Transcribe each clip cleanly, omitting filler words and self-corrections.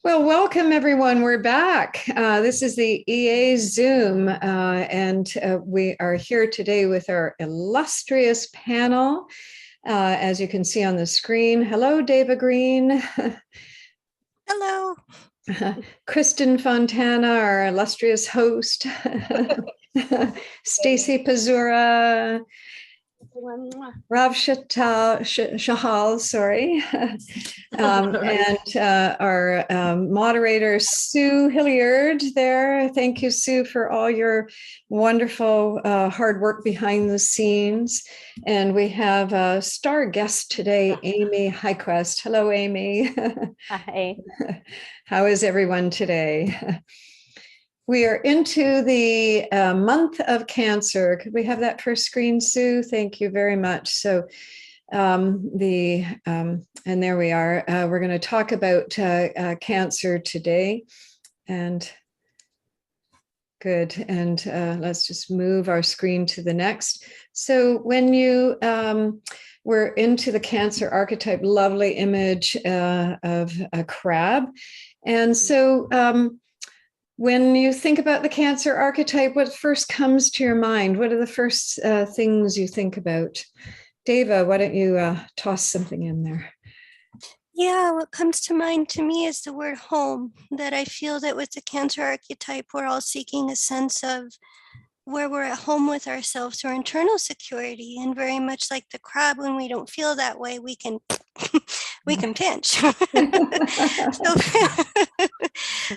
Well, welcome everyone. We're back. This is the EA Zoom, and we are here today with our illustrious panel. As you can see on the screen, hello, Deva Green. Hello. Kristin Fontana, our illustrious host. Stacie Pazura. Rav Chahal, sorry. And our moderator, Sue Hilliard there. Thank you, Sue, for all your wonderful hard work behind the scenes. And we have a star guest today, Amy Hegquist. Hello, Amy. Hi. How is everyone today? We are into the month of Cancer. Could we have that first screen, Sue? Thank you very much. So and there we are. We're going to talk about Cancer today. And good. And let's just move our screen to the next. So when you we're into the Cancer archetype, lovely image of a crab. And so when you think about the Cancer archetype, what first comes to your mind? What are the first things you think about? Deva, why don't you toss something in there? Yeah, what comes to mind to me is the word home, that I feel that with the Cancer archetype, we're all seeking a sense of where we're at home with ourselves or internal security. And very much like the crab, when we don't feel that way, we can pinch.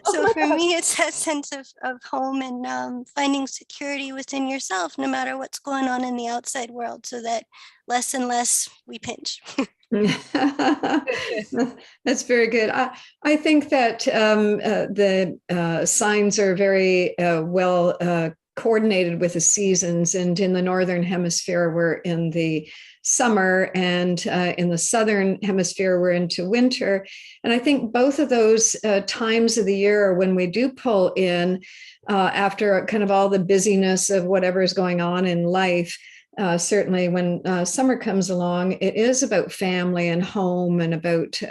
So for me, it's that sense of home and finding security within yourself, no matter what's going on in the outside world, so that less and less we pinch. That's very good. I think that the signs are very well coordinated with the seasons, and in the northern hemisphere we're in the summer, and in the southern hemisphere we're into winter. And I think both of those times of the year are when we do pull in after kind of all the busyness of whatever is going on in life. Certainly when summer comes along, it is about family and home and about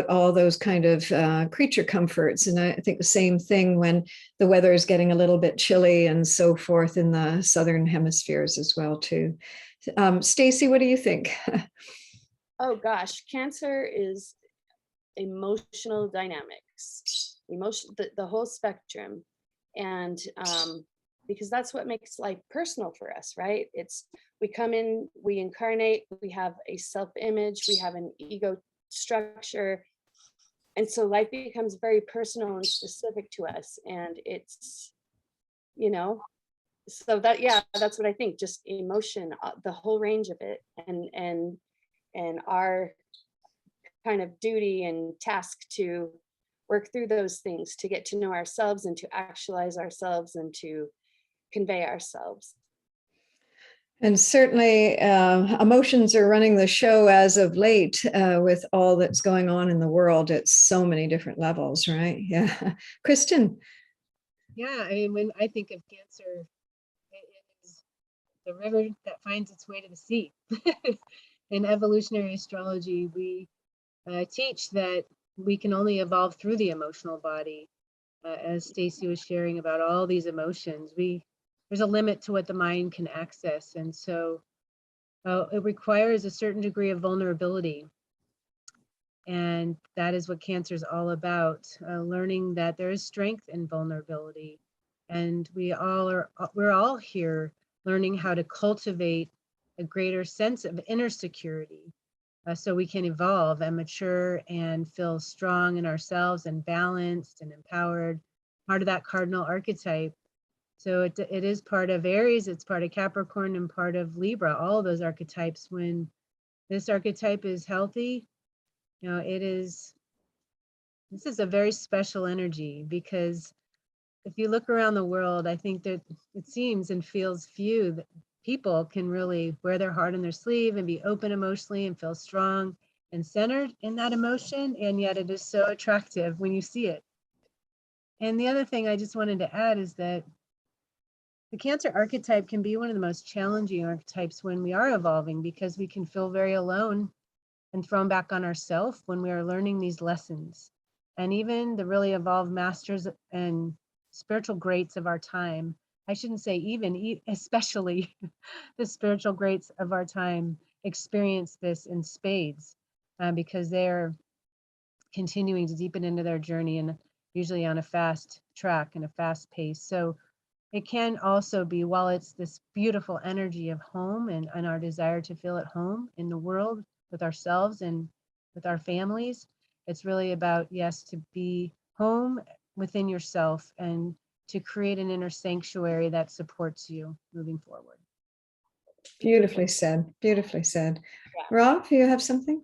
all those kind of creature comforts. And I think the same thing when the weather is getting a little bit chilly and so forth in the southern hemispheres as well too. Stacie, what do you think? Oh gosh, Cancer is emotional dynamics, the whole spectrum. And because that's what makes life personal for us, right? We come in, we incarnate, we have a self-image, we have an ego structure. And so life becomes very personal and specific to us. And it's, so that's what I think, just emotion, the whole range of it, and our kind of duty and task to work through those things, to get to know ourselves and to actualize ourselves and to convey ourselves. And certainly emotions are running the show as of late with all that's going on in the world at so many different levels, right? Yeah. Kristin. Yeah, I mean, when I think of Cancer, it is the river that finds its way to the sea. In evolutionary astrology, we teach that we can only evolve through the emotional body. As Stacie was sharing about all these emotions, there's a limit to what the mind can access. And so it requires a certain degree of vulnerability. And that is what Cancer is all about, learning that there is strength in vulnerability. And we're all here learning how to cultivate a greater sense of inner security so we can evolve and mature and feel strong in ourselves and balanced and empowered, part of that cardinal archetype. So it is part of Aries, it's part of Capricorn, and part of Libra, all of those archetypes. When this archetype is healthy, this is a very special energy, because if you look around the world, I think that it seems and feels few that people can really wear their heart on their sleeve and be open emotionally and feel strong and centered in that emotion. And yet it is so attractive when you see it. And the other thing I just wanted to add is that the Cancer archetype can be one of the most challenging archetypes when we are evolving, because we can feel very alone and thrown back on ourselves when we are learning these lessons. and even the really evolved masters and spiritual greats of our time. I shouldn't say even, especially the spiritual greats of our time experience this in spades, because they're continuing to deepen into their journey, and usually on a fast track and a fast pace. So it can also be, while it's this beautiful energy of home and our desire to feel at home in the world with ourselves and with our families, it's really about, yes, to be home within yourself and to create an inner sanctuary that supports you moving forward. Beautifully said. Beautifully said. Yeah. Rob, you have something?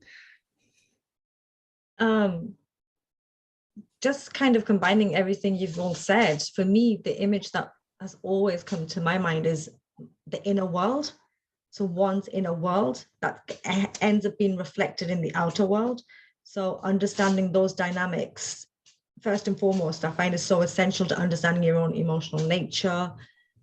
Just kind of combining everything you've all said, for me, the image that has always come to my mind is the inner world. So one's inner world that ends up being reflected in the outer world. So understanding those dynamics, first and foremost, I find is so essential to understanding your own emotional nature,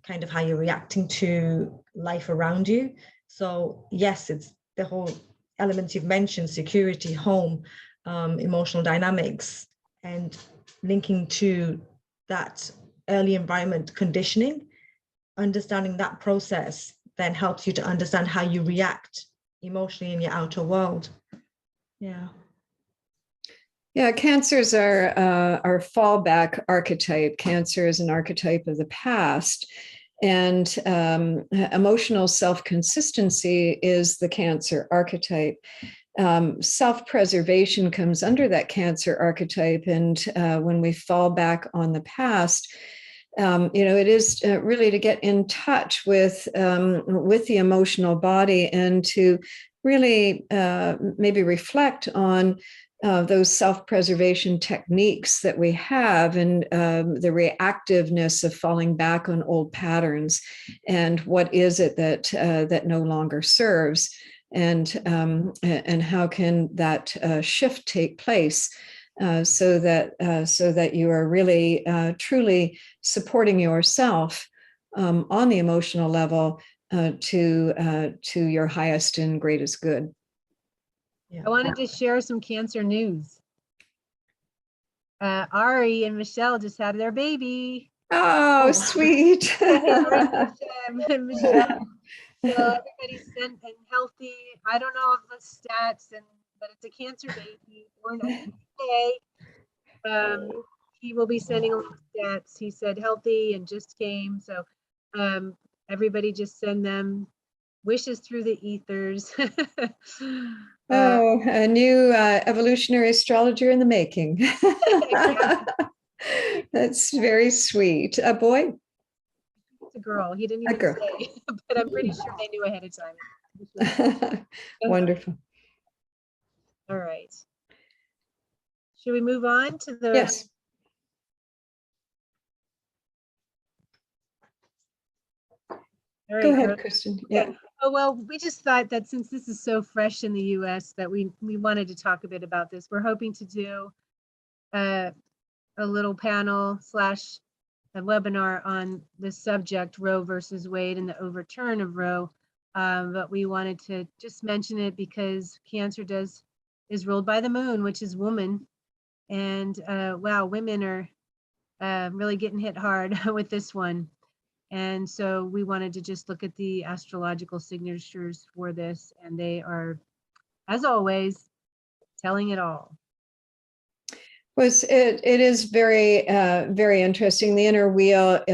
kind of how you're reacting to life around you. So yes, it's the whole elements you've mentioned: security, home, emotional dynamics, and linking to that early environment conditioning. Understanding that process then helps you to understand how you react emotionally in your outer world. Yeah. Yeah, Cancers are our fallback archetype. Cancer is an archetype of the past, and emotional self-consistency is the Cancer archetype. Self-preservation comes under that Cancer archetype, and when we fall back on the past, it is really to get in touch with the emotional body and to really maybe reflect on those self-preservation techniques that we have, and the reactiveness of falling back on old patterns, and what is it that no longer serves, and how can that shift take place, so that you are really truly supporting yourself on the emotional level to your highest and greatest good. Yeah. I wanted to share some Cancer news. Ari and Michelle just had their baby. Oh, sweet. Michelle. So everybody's sent and healthy. I don't know of the stats, but it's a Cancer baby born today. He will be sending along stats. He said healthy and just came. So everybody just send them wishes through the ethers. Oh, a new evolutionary astrologer in the making. That's very sweet. A boy? It's a girl. He didn't A even girl. say, but I'm pretty sure they knew ahead of time. Wonderful. All right. Should we move on to the? Yes. All right, Go ahead, Kristin. Yeah. Oh, well, we just thought that since this is so fresh in the US that we wanted to talk a bit about this. We're hoping to do a little panel / a webinar on the subject, Roe versus Wade and the overturn of Roe. But we wanted to just mention it because Cancer is ruled by the moon, which is woman. And wow, women are really getting hit hard with this one. And so we wanted to just look at the astrological signatures for this, and they are, as always, telling it all. It is very, very interesting. The inner wheel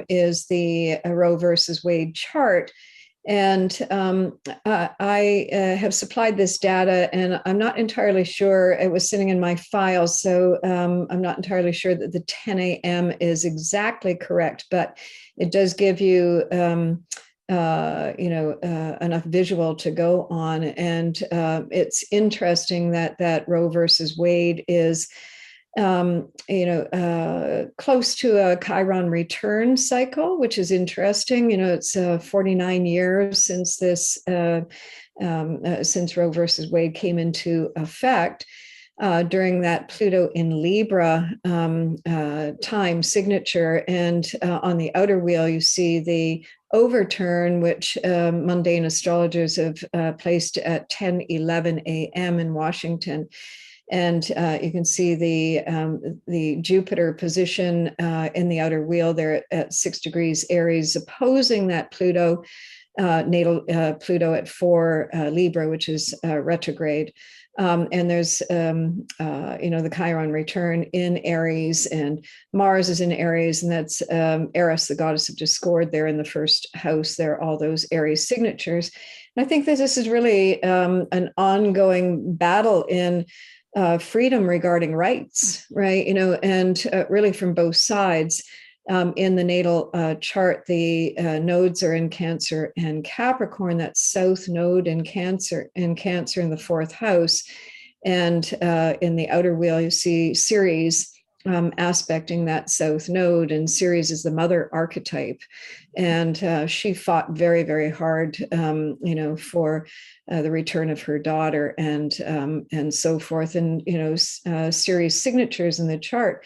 is the Roe versus Wade chart. And I have supplied this data, and I'm not entirely sure. It was sitting in my files, so I'm not entirely sure that the 10 a.m. is exactly correct, but it does give you, enough visual to go on. And it's interesting that Roe versus Wade is close to a Chiron return cycle, which is interesting. It's 49 years since since Roe versus Wade came into effect. During that Pluto in Libra time signature. And on the outer wheel, you see the overturn, which mundane astrologers have placed at 10:11 a.m. in Washington. And you can see the Jupiter position in the outer wheel there at 6 degrees Aries, opposing that Pluto, natal Pluto at 4 Libra, which is retrograde. And there's, the Chiron return in Aries, and Mars is in Aries, and that's Eris, the goddess of discord, there in the first house. There are all those Aries signatures. And I think that this is really an ongoing battle in freedom regarding rights, right? And really from both sides. In the natal chart, the nodes are in Cancer and Capricorn. That's South Node in Cancer in the 4th house. And in the outer wheel, you see Ceres aspecting that South Node, and Ceres is the mother archetype. And she fought very, very hard, for the return of her daughter and so forth. And, Ceres signatures in the chart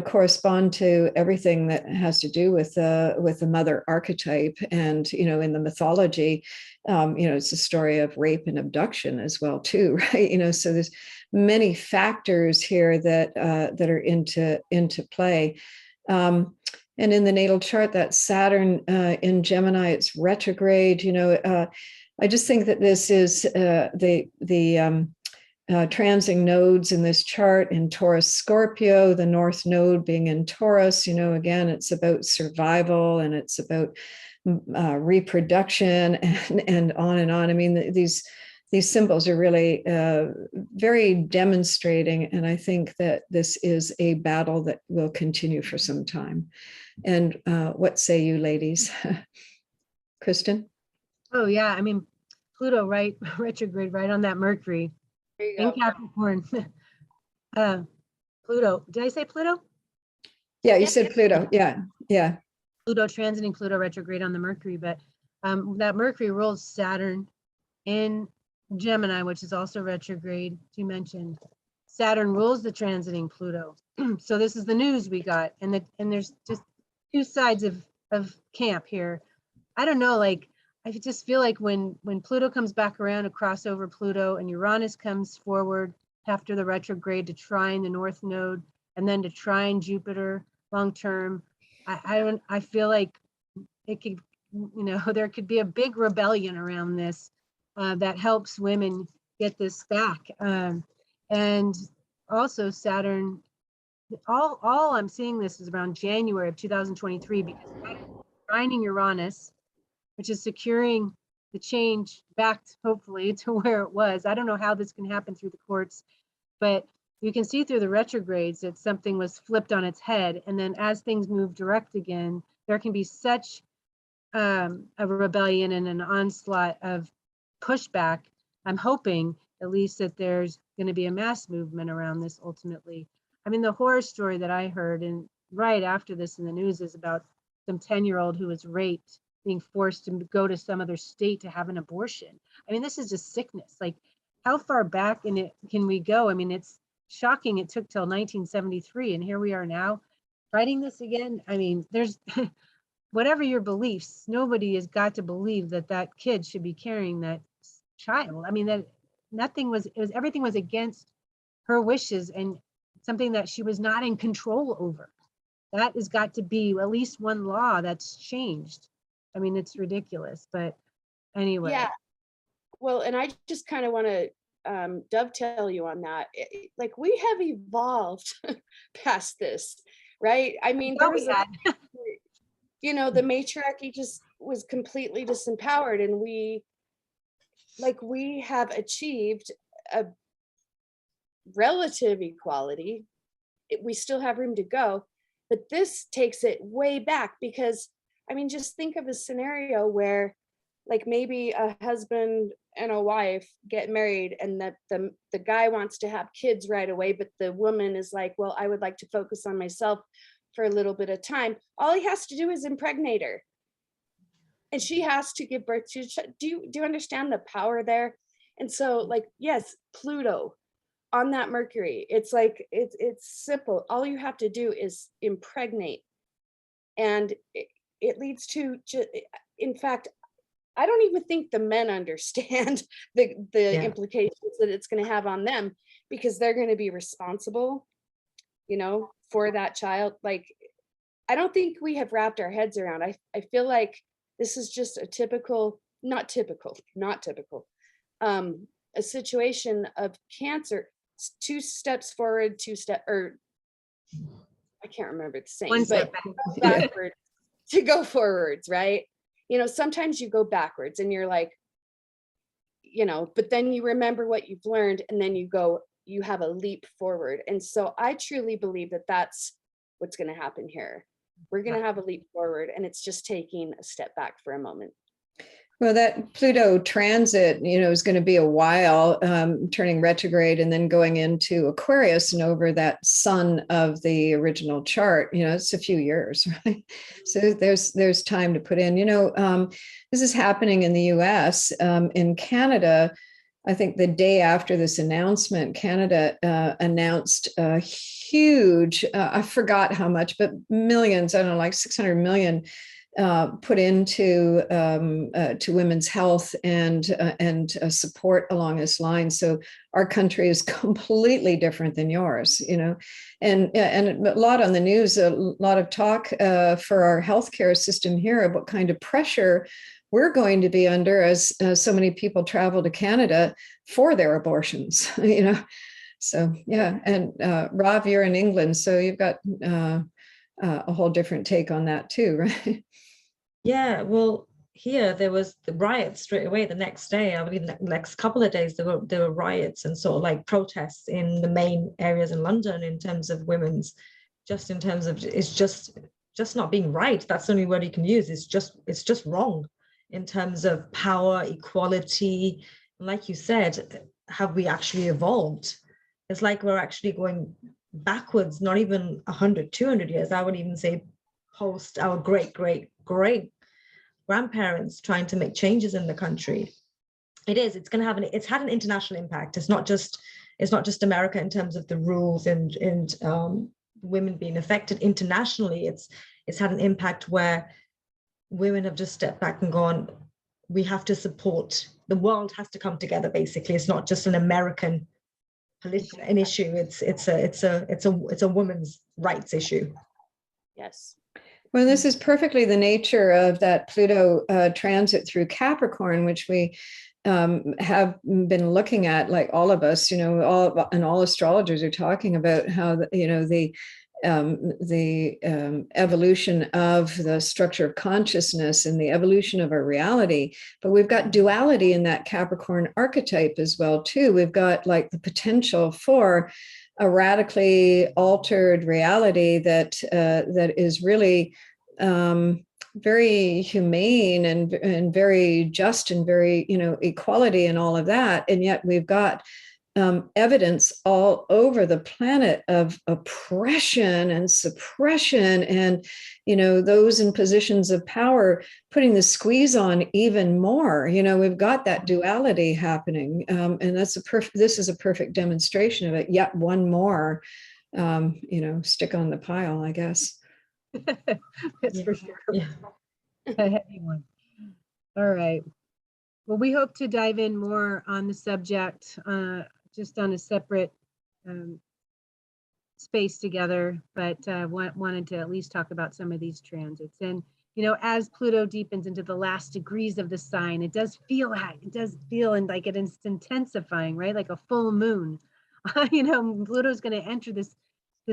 correspond to everything that has to do with the mother archetype. And, in the mythology, it's a story of rape and abduction as well, too, right? So there's many factors here that are into play. And in the natal chart, that Saturn in Gemini, it's retrograde. I just think that this is the transing nodes in this chart in Taurus Scorpio, the North Node being in Taurus. Again, it's about survival, and it's about reproduction, and on and on. I mean, these symbols are really very demonstrating, and I think that this is a battle that will continue for some time. And what say you, ladies? Kristin? Oh yeah, I mean, Pluto, right, retrograde, right on that Mercury. There you In go. Capricorn. Pluto. Did I say Pluto? Yeah, you said Pluto. Yeah. Pluto transiting Pluto retrograde on the Mercury, but that Mercury rules Saturn in Gemini, which is also retrograde, as you mentioned. Saturn rules the transiting Pluto. So this is the news we got, and there's just two sides of camp here. I don't know, like, I just feel like when Pluto comes back around to cross over Pluto, and Uranus comes forward after the retrograde to trine the North Node, and then to trine Jupiter long term, I feel like it could, there could be a big rebellion around this that helps women get this back. And also Saturn, all I'm seeing this is around January of 2023, because trining Uranus, which is securing the change back, hopefully, to where it was. I don't know how this can happen through the courts, but you can see through the retrogrades that something was flipped on its head. And then as things move direct again, there can be such a rebellion and an onslaught of pushback. I'm hoping at least that there's going to be a mass movement around this ultimately. I mean, the horror story that I heard, and right after this in the news, is about some 10-year-old who was raped, being forced to go to some other state to have an abortion. I mean, this is just sickness. Like, how far back in it can we go? I mean, it's shocking it took till 1973, and here we are now fighting this again. I mean, there's whatever your beliefs, nobody has got to believe that that kid should be carrying that child. I mean, that everything was against her wishes, and something that she was not in control over. That has got to be at least one law that's changed. I mean, it's ridiculous, but anyway. Yeah. Well, and I just kind of want to dovetail you on that. Like, we have evolved past this, right? I mean, there was the matriarchy just was completely disempowered, and we have achieved a relative equality. We still have room to go, but this takes it way back, because I mean, just think of a scenario where, like, maybe a husband and a wife get married, and that the guy wants to have kids right away, but the woman is like, well, I would like to focus on myself for a little bit of time. All he has to do is impregnate her, and she has to give birth to. Do you understand the power there? And so, like, yes, Pluto on that Mercury, it's like, it's simple. All you have to do is impregnate, and it leads to, in fact, I don't even think the men understand the Yeah. implications that it's going to have on them, because they're going to be responsible, you know, for that child. Like, I don't think we have wrapped our heads around. I feel like this is just a typical, not typical, a situation of cancer, 2 steps forward, 2 step, or I can't remember the saying, One but step back. Yeah. backward to go forwards, right? You know, sometimes you go backwards and you're like, you know, but then you remember what you've learned, and then you have a leap forward. And so I truly believe that that's what's going to happen here. We're going to have a leap forward, and it's just taking a step back for a moment. Well, that Pluto transit, is going to be a while, turning retrograde and then going into Aquarius and over that sun of the original chart. It's a few years, right? So there's time to put in. This is happening in the U.S. In Canada, I think the day after this announcement, Canada announced a huge, I forgot how much, but millions, I don't know, like 600 million put into to women's health and support along this line. So our country is completely different than yours, and a lot on the news, a lot of talk for our healthcare system here about what kind of pressure we're going to be under as so many people travel to Canada for their abortions, So, yeah. And Rob, you're in England, so you've got a whole different take on that too, right? Yeah, well, here there was the riots straight away the next day. I believe the next couple of days there were riots and sort of like protests in the main areas in London in terms of women's, just in terms of it's just not being right. That's the only word you can use. It's just wrong in terms of power, equality. And like you said, have we actually evolved? It's like we're actually going backwards, not even 100, 200 years. I would even say post our great grandparents trying to make changes in the country. It's going to have it's had an international impact. It's not just America in terms of the rules and women being affected. Internationally, it's had an impact where women have just stepped back and gone, we have to support, the world has to come together. Basically, it's not just an American an issue. It's a women's rights issue. Yes. Well, this is perfectly the nature of that Pluto transit through Capricorn, which we have been looking at, like all of us, all astrologers are talking about how, the evolution of the structure of consciousness and the evolution of our reality. But we've got duality in that Capricorn archetype as well, too. We've got like the potential for a radically altered reality that is really very humane and very just and very, equality and all of that. And yet we've got evidence all over the planet of oppression and suppression and, those in positions of power putting the squeeze on even more. We've got that duality happening. And this is a perfect demonstration of it. Yet one more, stick on the pile, I guess. That's for sure. Yeah. A heavy one. All right. Well, we hope to dive in more on the subject, just on a separate space together, but wanted to at least talk about some of these transits. And, as Pluto deepens into the last degrees of the sign, it does feel and like it's intensifying, right? Like a full moon. Pluto's going to enter the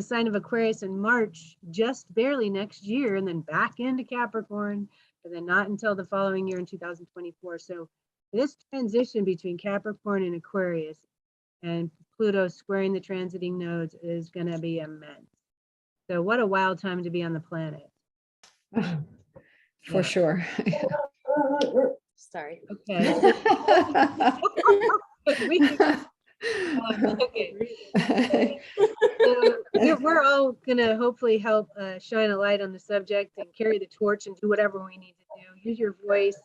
sign of Aquarius in March, just barely next year, and then back into Capricorn, but then not until the following year in 2024. So this transition between Capricorn and Aquarius and Pluto squaring the transiting nodes is going to be immense. So what a wild time to be on the planet. For sure. Sorry. Okay. Okay. So we're all going to hopefully help shine a light on the subject and carry the torch and do whatever we need to do. Use your voice.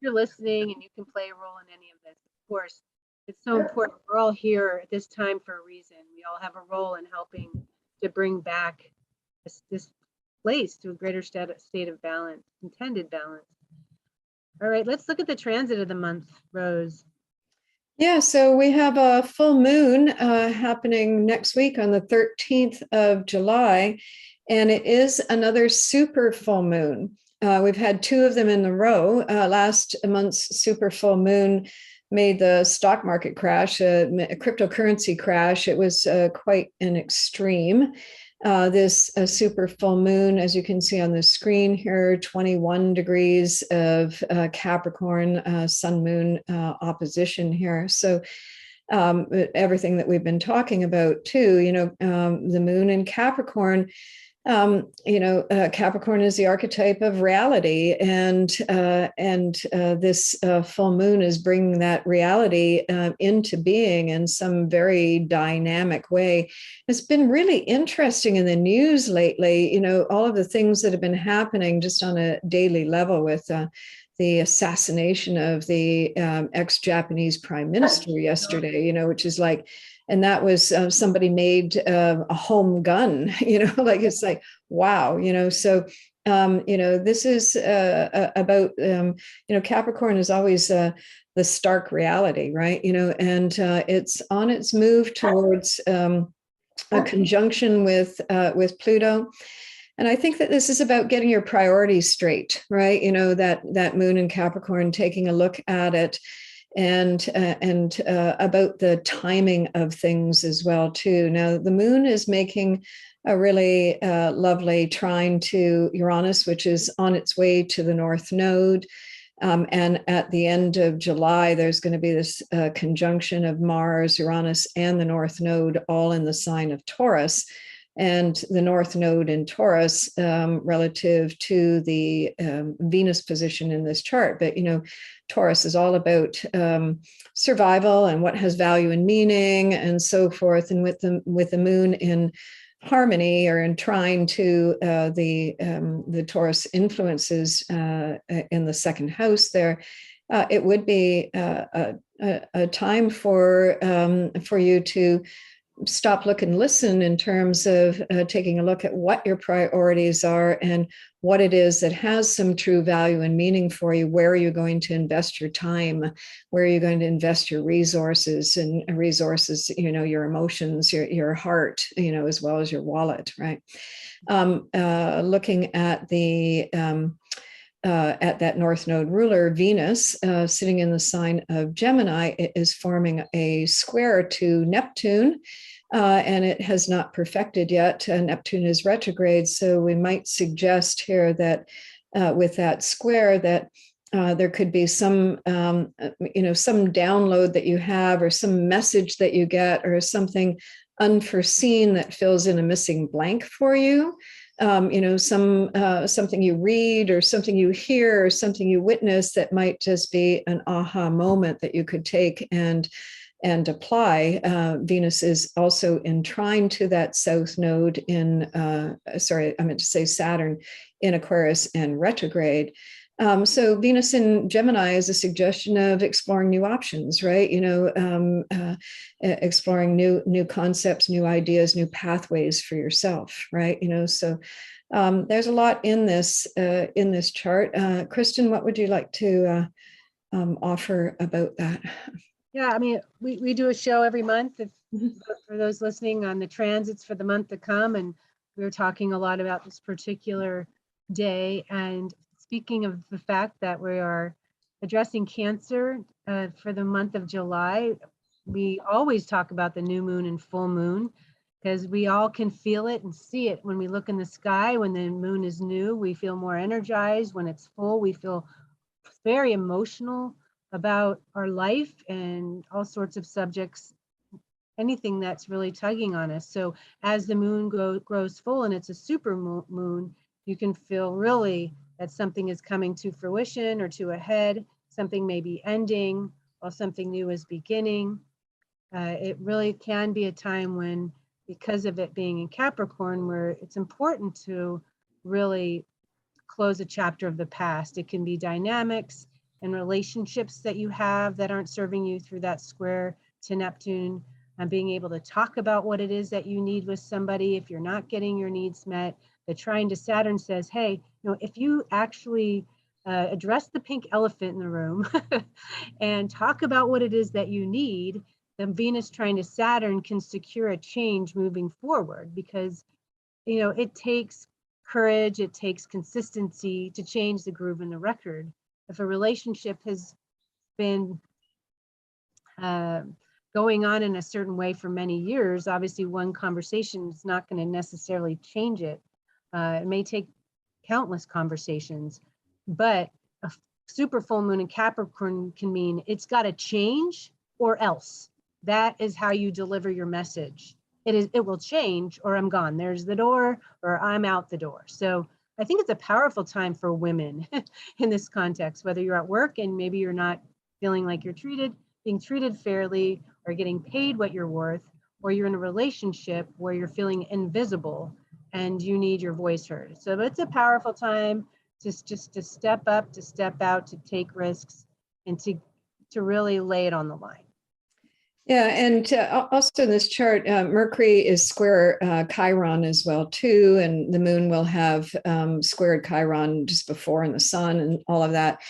You're listening and you can play a role in any of this. Of course, it's so important. We're all here at this time for a reason. We all have a role in helping to bring back this place to a greater state of balance, intended balance. All right, let's look at the transit of the month, Rose. Yeah, so we have a full moon happening next week on the 13th of July, and it is another super full moon. We've had two of them in a row. Last month's super full moon made the stock market crash, a cryptocurrency crash. It was quite an extreme. This super full moon, as you can see on the screen here, 21 degrees of Capricorn sun moon opposition here. So everything that we've been talking about too, the moon in Capricorn, Capricorn is the archetype of reality, and this full moon is bringing that reality into being in some very dynamic way. It's been really interesting in the news lately, all of the things that have been happening just on a daily level with the assassination of the ex-Japanese prime minister yesterday, which is like, and that was somebody made a home gun, like, it's like, wow, so, this is about, Capricorn is always the stark reality, right? And it's on its move towards a conjunction with Pluto. And I think that this is about getting your priorities straight, right? That moon in Capricorn, taking a look at it, and about the timing of things as well too. Now the moon is making a really lovely trine to Uranus, which is on its way to the North Node. And at the end of July, there's going to be this conjunction of Mars, Uranus, and the North Node, all in the sign of Taurus. And the North Node in Taurus relative to the Venus position in this chart. But, Taurus is all about survival and what has value and meaning and so forth. And with the moon in harmony or in trine to the Taurus influences in the second house there, it would be a time for you to stop, look, and listen in terms of taking a look at what your priorities are and what it is that has some true value and meaning for you. Where are you going to invest your time? Where are you going to invest your resources, and resources, your emotions, your heart, as well as your wallet, right? Looking at the at that North Node ruler, Venus, sitting in the sign of Gemini, it is forming a square to Neptune, and it has not perfected yet. Neptune is retrograde, so we might suggest here that with that square that there could be some, some download that you have, or some message that you get, or something unforeseen that fills in a missing blank for you. Something you read, or something you hear, or something you witness that might just be an aha moment that you could take and apply. Venus is also in trine to that South Node in, I meant to say Saturn in Aquarius and retrograde. So Venus in Gemini is a suggestion of exploring new options, right? Exploring new concepts, new ideas, new pathways for yourself, right? So there's a lot in this chart. Kristin, what would you like to offer about that? Yeah, I mean, we do a show every month for those listening on the transits for the month to come, and we were talking a lot about this particular day. And speaking of the fact that we are addressing Cancer for the month of July, we always talk about the new moon and full moon, because we all can feel it and see it when we look in the sky. When the moon is new, we feel more energized. When it's full, we feel very emotional about our life and all sorts of subjects, anything that's really tugging on us. So as the moon grows full and it's a super moon, you can feel really that something is coming to fruition or to a head. Something may be ending while something new is beginning. It really can be a time when, because of it being in Capricorn, where it's important to really close a chapter of the past. It can be dynamics and relationships that you have that aren't serving you through that square to Neptune, and being able to talk about what it is that you need with somebody if you're not getting your needs met. The trine to Saturn says, hey, if you actually address the pink elephant in the room and talk about what it is that you need, then Venus trine to Saturn can secure a change moving forward, because, you know, it takes courage, it takes consistency to change the groove in the record. If a relationship has been going on in a certain way for many years, obviously one conversation is not going to necessarily change it. It may take countless conversations, but a super full moon in Capricorn can mean it's got to change or else. That is how you deliver your message. It will change or I'm gone. There's the door or I'm out the door. So I think it's a powerful time for women in this context, whether you're at work and maybe you're not feeling like you're being treated fairly or getting paid what you're worth, or you're in a relationship where you're feeling invisible and you need your voice heard. So it's a powerful time just to step up, to step out, to take risks, and to really lay it on the line. Yeah, and also in this chart, Mercury is square Chiron as well too, and the moon will have squared Chiron just before in the sun and all of that.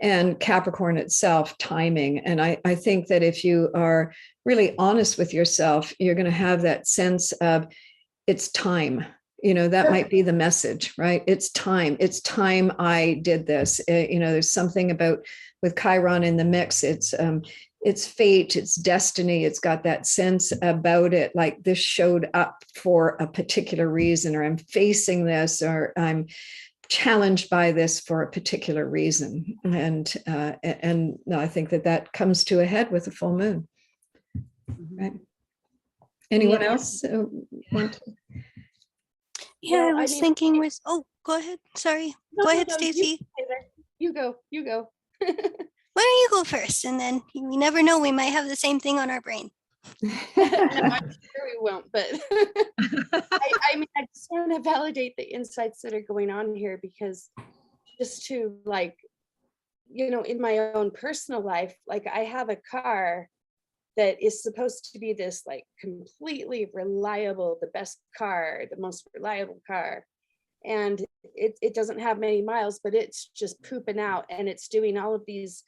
And Capricorn itself, timing. And I think that if you are really honest with yourself, you're going to have that sense of it's time. You know, that might be the message, right? It's time. It's time I did this. You know, there's something about with Chiron in the mix. It's fate, it's destiny. It's got that sense about it, like this showed up for a particular reason, or I'm facing this, or I'm challenged by this for a particular reason. And no, I think that comes to a head with a full moon. Right? Anyone else want to? Yeah, I was thinking with, oh, go ahead. Sorry. Go ahead, Stacie. You go. Why don't you go first? And then we never know, we might have the same thing on our brain. No, I'm sure we won't, but I mean, I just want to validate the insights that are going on here, because just to, like, you know, in my own personal life, like I have a car that is supposed to be this like completely reliable, the best car, the most reliable car. And it doesn't have many miles, but it's just pooping out, and it's doing all of these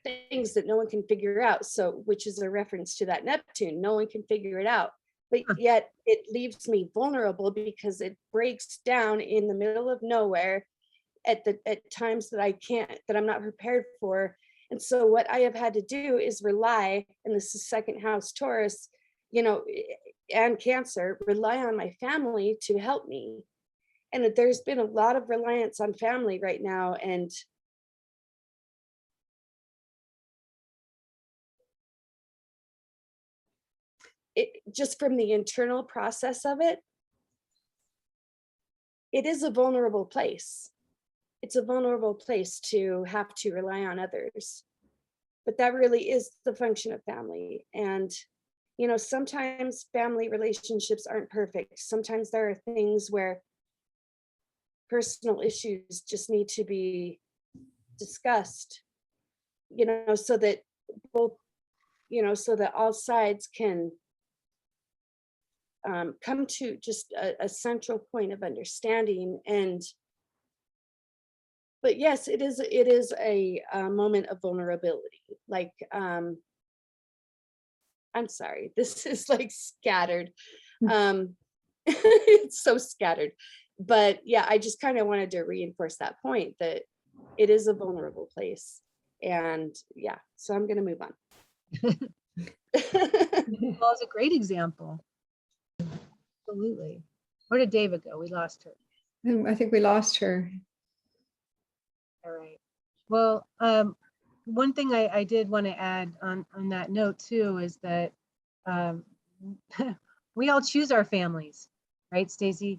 things that no one can figure out. So, which is a reference to that Neptune, no one can figure it out, but yet it leaves me vulnerable because it breaks down in the middle of nowhere at times that I'm not prepared for. And so what I have had to do is rely, and this is second house Taurus, you know, and Cancer, rely on my family to help me. And there's been a lot of reliance on family right now. And it just from the internal process of it, it is a vulnerable place. It's a vulnerable place to have to rely on others. But that really is the function of family. And, you know, sometimes family relationships aren't perfect. Sometimes there are things where personal issues just need to be discussed, you know, so that both, you know, so that all sides can come to just a central point of understanding. And but yes, it is a moment of vulnerability. Like, I'm sorry, this is like scattered. It's so scattered. But yeah, I just kind of wanted to reinforce that point, that it is a vulnerable place. And yeah, so I'm going to move on. Well, it's a great example. Absolutely. Where did Deva go? We lost her. I think we lost her. All right. Well, one thing I did want to add on that note too is that we all choose our families, right, Stacie?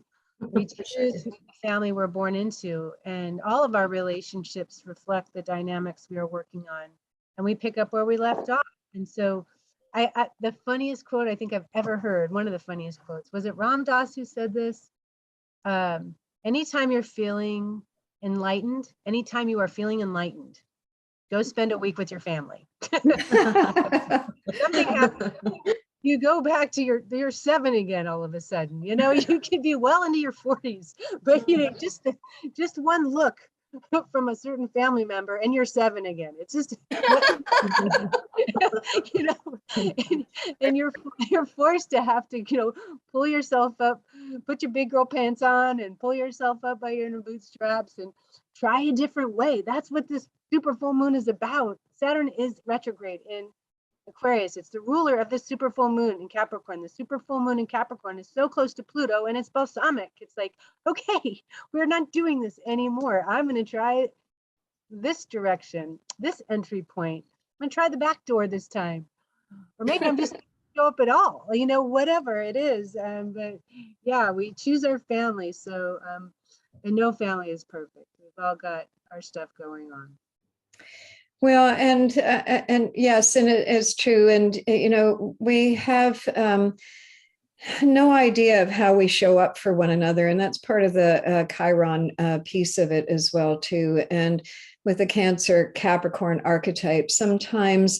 We choose the family we're born into, and all of our relationships reflect the dynamics we are working on, and we pick up where we left off. And so the funniest quote I think I've ever heard, one of the funniest quotes, was it Ram Dass who said this? Anytime you're feeling enlightened, anytime you are feeling enlightened, go spend a week with your family. Something happens. You go back to you're 7 again all of a sudden. You know, you could be well into your 40s, but you know, just one look from a certain family member and you're 7 again. It's just, you know, and you're forced to have to, you know, pull yourself up, put your big girl pants on and pull yourself up by your bootstraps and try a different way. That's what this super full moon is about. Saturn is retrograde in Aquarius. It's the ruler of the super full moon in Capricorn. The super full moon in Capricorn is so close to Pluto and it's balsamic. It's like, okay, we're not doing this anymore. I'm going to try this direction, this entry point. I'm going to try the back door this time. Or maybe I'm just going to show up at all, you know, whatever it is. But yeah, we choose our family. So, and no family is perfect. We've all got our stuff going on. Well, and yes, and it's true. And, you know, we have no idea of how we show up for one another. And that's part of the Chiron piece of it as well, too. And with the Cancer Capricorn archetype, sometimes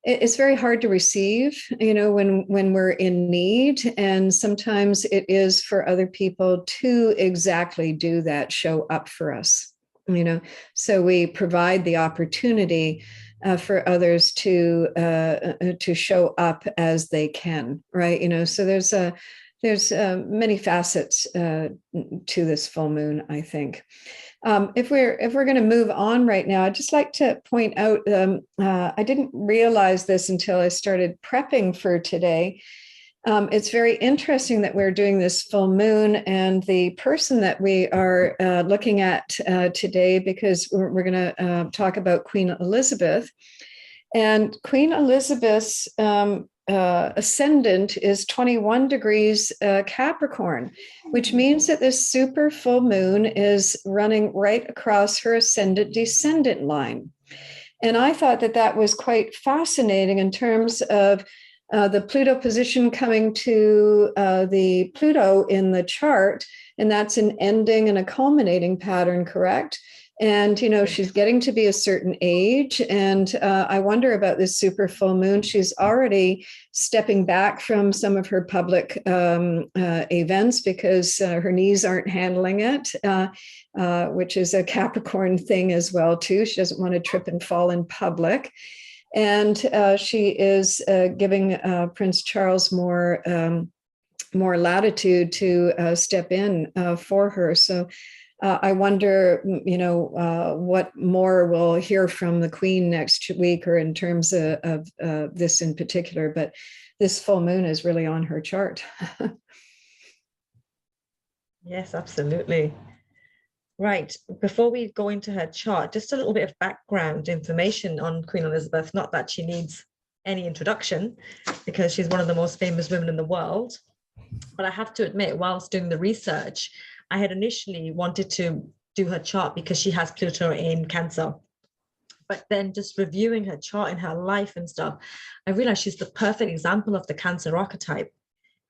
it's very hard to receive, you know, when we're in need. And sometimes it is for other people to exactly do that, show up for us. You know, so we provide the opportunity for others to show up as they can, right? You know, so there's many facets to this full moon, I think. If we're going to move on right now, I'd just like to point out I didn't realize this until I started prepping for today. It's very interesting that we're doing this full moon, and the person that we are looking at today, because we're going to talk about Queen Elizabeth. And Queen Elizabeth's ascendant is 21 degrees Capricorn, which means that this super full moon is running right across her ascendant descendant line. And I thought that that was quite fascinating in terms of the Pluto position coming to the Pluto in the chart, and that's an ending and a culminating pattern, correct? And, you know, she's getting to be a certain age. And I wonder about this super full moon. She's already stepping back from some of her public events because her knees aren't handling it, which is a Capricorn thing as well, too. She doesn't want to trip and fall in public. And she is giving Prince Charles more latitude to step in for her. So I wonder, you know, what more we'll hear from the Queen next week, or in terms of this in particular. But this full moon is really on her chart. Yes, absolutely. Right. Before we go into her chart, just a little bit of background information on Queen Elizabeth. Not that she needs any introduction, because she's one of the most famous women in the world. But I have to admit, whilst doing the research, I had initially wanted to do her chart because she has Pluto in Cancer. But then just reviewing her chart and her life and stuff, I realized she's the perfect example of the Cancer archetype,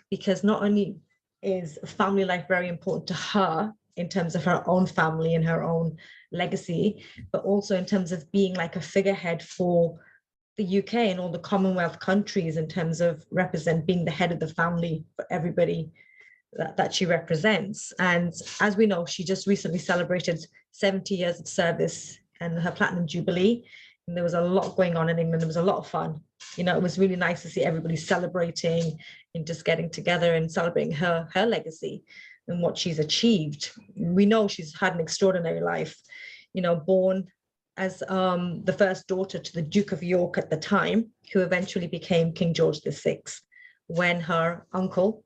because not only is family life very important to her in terms of her own family and her own legacy, but also in terms of being like a figurehead for the UK and all the Commonwealth countries in terms of being the head of the family for everybody that she represents. And as we know, she just recently celebrated 70 years of service and her Platinum Jubilee. And there was a lot going on in England. It was a lot of fun. You know, it was really nice to see everybody celebrating and just getting together and celebrating her legacy and what she's achieved. We know she's had an extraordinary life, you know, born as the first daughter to the Duke of York at the time, who eventually became King George VI, when her uncle,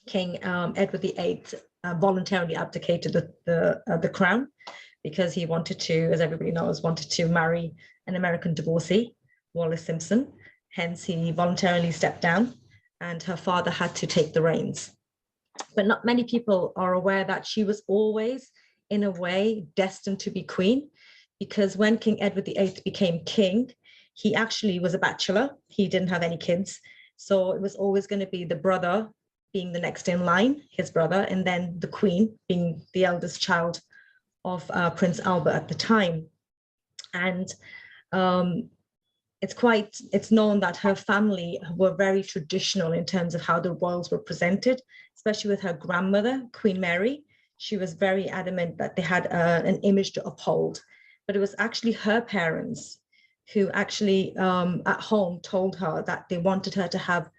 King Edward VIII, voluntarily abdicated the crown because he wanted to, as everybody knows, wanted to marry an American divorcee, Wallis Simpson. Hence, he voluntarily stepped down and her father had to take the reins. But not many people are aware that she was always, in a way, destined to be queen, because when King Edward VIII became king, he actually was a bachelor. He didn't have any kids. So it was always going to be the brother being the next in line, his brother, and then the queen being the eldest child of Prince Albert at the time. And it's known that her family were very traditional in terms of how the royals were presented, especially with her grandmother, Queen Mary. she was very adamant that they had an image to uphold. But it was actually her parents who actually at home told her that they wanted her to have,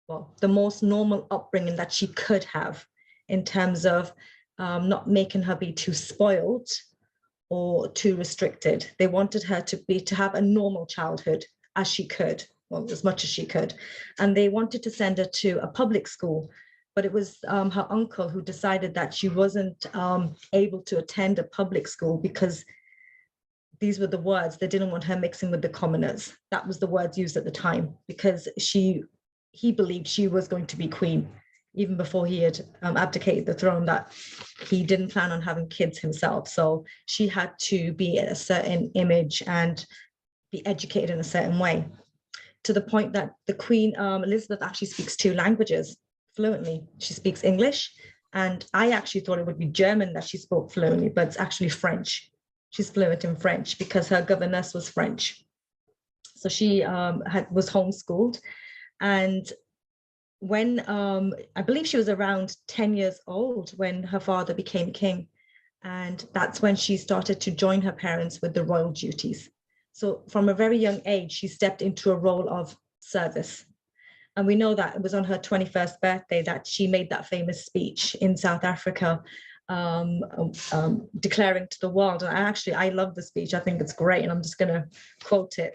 well, the most normal upbringing that she could have, in terms of not making her be too spoiled or too restricted. They wanted her to have a normal childhood as she could, well, as much as she could. And they wanted to send her to a public school, but it was her uncle who decided that she wasn't able to attend a public school because these were the words, they didn't want her mixing with the commoners. That was the words used at the time, because he believed she was going to be queen, even before he had abdicated the throne, that he didn't plan on having kids himself. So she had to be a certain image and be educated in a certain way, to the point that the Queen, Elizabeth, actually speaks 2 languages fluently. She speaks English, and I actually thought it would be German that she spoke fluently, but it's actually French. She's fluent in French because her governess was French. So she was homeschooled. And when I believe she was around 10 years old when her father became king. And that's when she started to join her parents with the royal duties. So from a very young age, she stepped into a role of service. And we know that it was on her 21st birthday that she made that famous speech in South Africa, declaring to the world. And I love the speech. I think it's great. And I'm just going to quote it.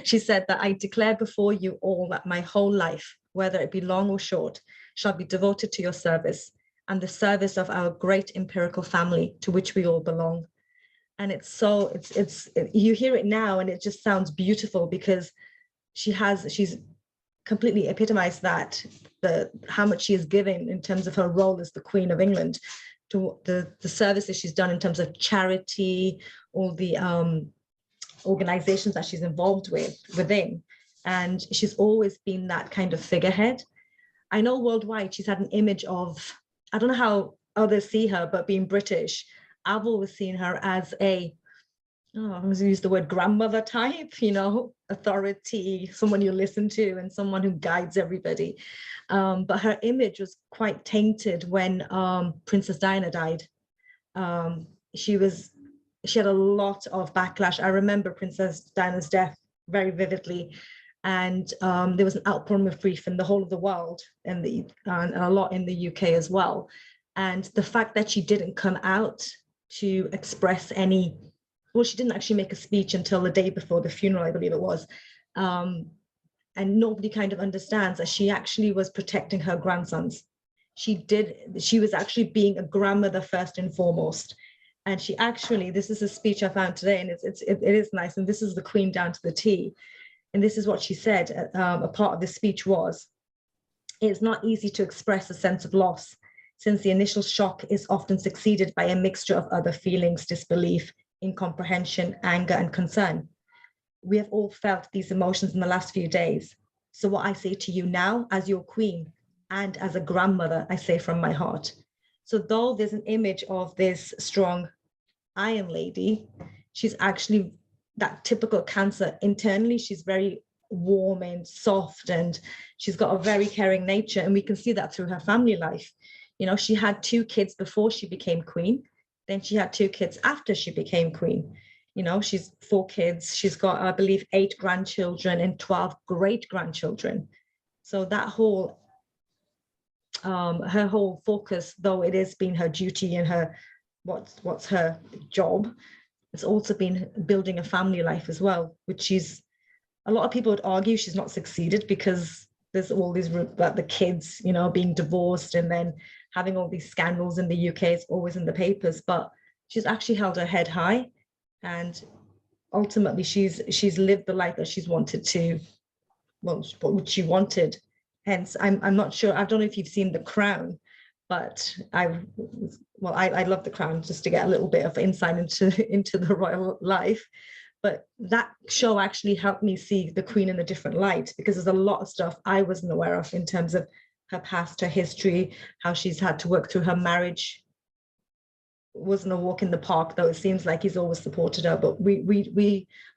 She said that, "I declare before you all that my whole life, whether it be long or short, shall be devoted to your service and the service of our great empirical family to which we all belong." And you hear it now and it just sounds beautiful, because she's completely epitomized that, how much she is giving in terms of her role as the Queen of England, to the services she's done in terms of charity, all the organizations that she's involved within. And she's always been that kind of figurehead. I know worldwide she's had an image of, I don't know how others see her, but being British, I've always seen her as I'm going to use the word grandmother type, authority, someone you listen to and someone who guides everybody. But her image was quite tainted when Princess Diana died. She had a lot of backlash. I remember Princess Diana's death very vividly. And there was an outpouring of grief in the whole of the world, and a lot in the UK as well. And the fact that she didn't come out to express she didn't actually make a speech until the day before the funeral, I believe it was. And nobody kind of understands that she actually was protecting her grandsons. She was actually being a grandmother first and foremost. And this is a speech I found today, and it is nice. And this is the Queen down to the T. And this is what she said. A part of the speech was, "It's not easy to express a sense of loss, since the initial shock is often succeeded by a mixture of other feelings, disbelief, incomprehension, anger, and concern. We have all felt these emotions in the last few days. So what I say to you now, as your Queen and as a grandmother, I say from my heart." So though there's an image of this strong Iron Lady, she's actually that typical Cancer. Internally, she's very warm and soft, and she's got a very caring nature. And we can see that through her family life. She had 2 kids before she became queen. Then she had 2 kids after she became queen. She's 4 kids. She's got, I believe, 8 grandchildren and 12 great grandchildren. So that her whole focus, though it has been her duty and her what's her job, it's also been building a family life as well, which a lot of people would argue she's not succeeded, because there's all these about the kids, being divorced and then having all these scandals in the UK. It's always in the papers, but she's actually held her head high, and ultimately she's lived the life that she's wanted to, what she wanted. Hence, I'm not sure. I don't know if you've seen The Crown, but I love The Crown, just to get a little bit of insight into the royal life. But that show actually helped me see the Queen in a different light, because there's a lot of stuff I wasn't aware of in terms of her past, her history, how she's had to work through her marriage. It wasn't a walk in the park, though it seems like he's always supported her, but we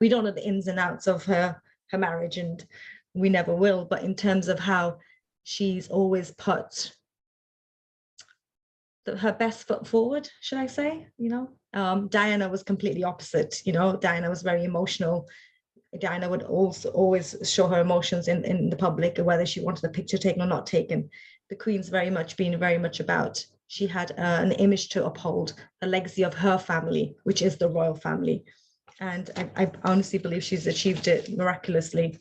don't know the ins and outs of her marriage, and we never will. But in terms of how she's always put her best foot forward, should I say? Diana was completely opposite. Diana was very emotional. Diana would also always show her emotions in the public, whether she wanted a picture taken or not taken. The Queen's very much about, she had an image to uphold, a legacy of her family, which is the royal family. And I honestly believe she's achieved it miraculously.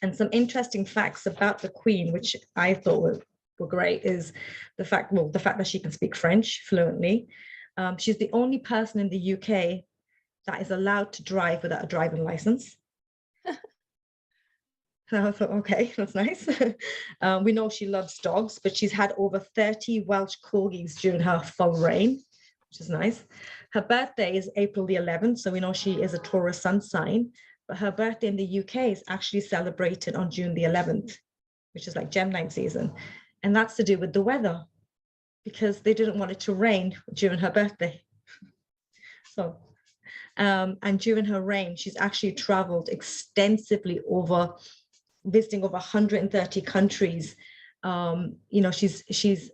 And some interesting facts about the Queen, which I thought were great, is the fact that she can speak French fluently. She's the only person in the UK that is allowed to drive without a driving license. So I thought, okay, that's nice. We know she loves dogs, but she's had over 30 Welsh corgis during her full reign, which is nice. Her birthday is April the 11th, so we know she is a Taurus sun sign, but her birthday in the UK is actually celebrated on June the 11th, which is like Gemini season. And that's to do with the weather, because they didn't want it to rain during her birthday. So, and during her reign, she's actually traveled extensively visiting over 130 countries. She's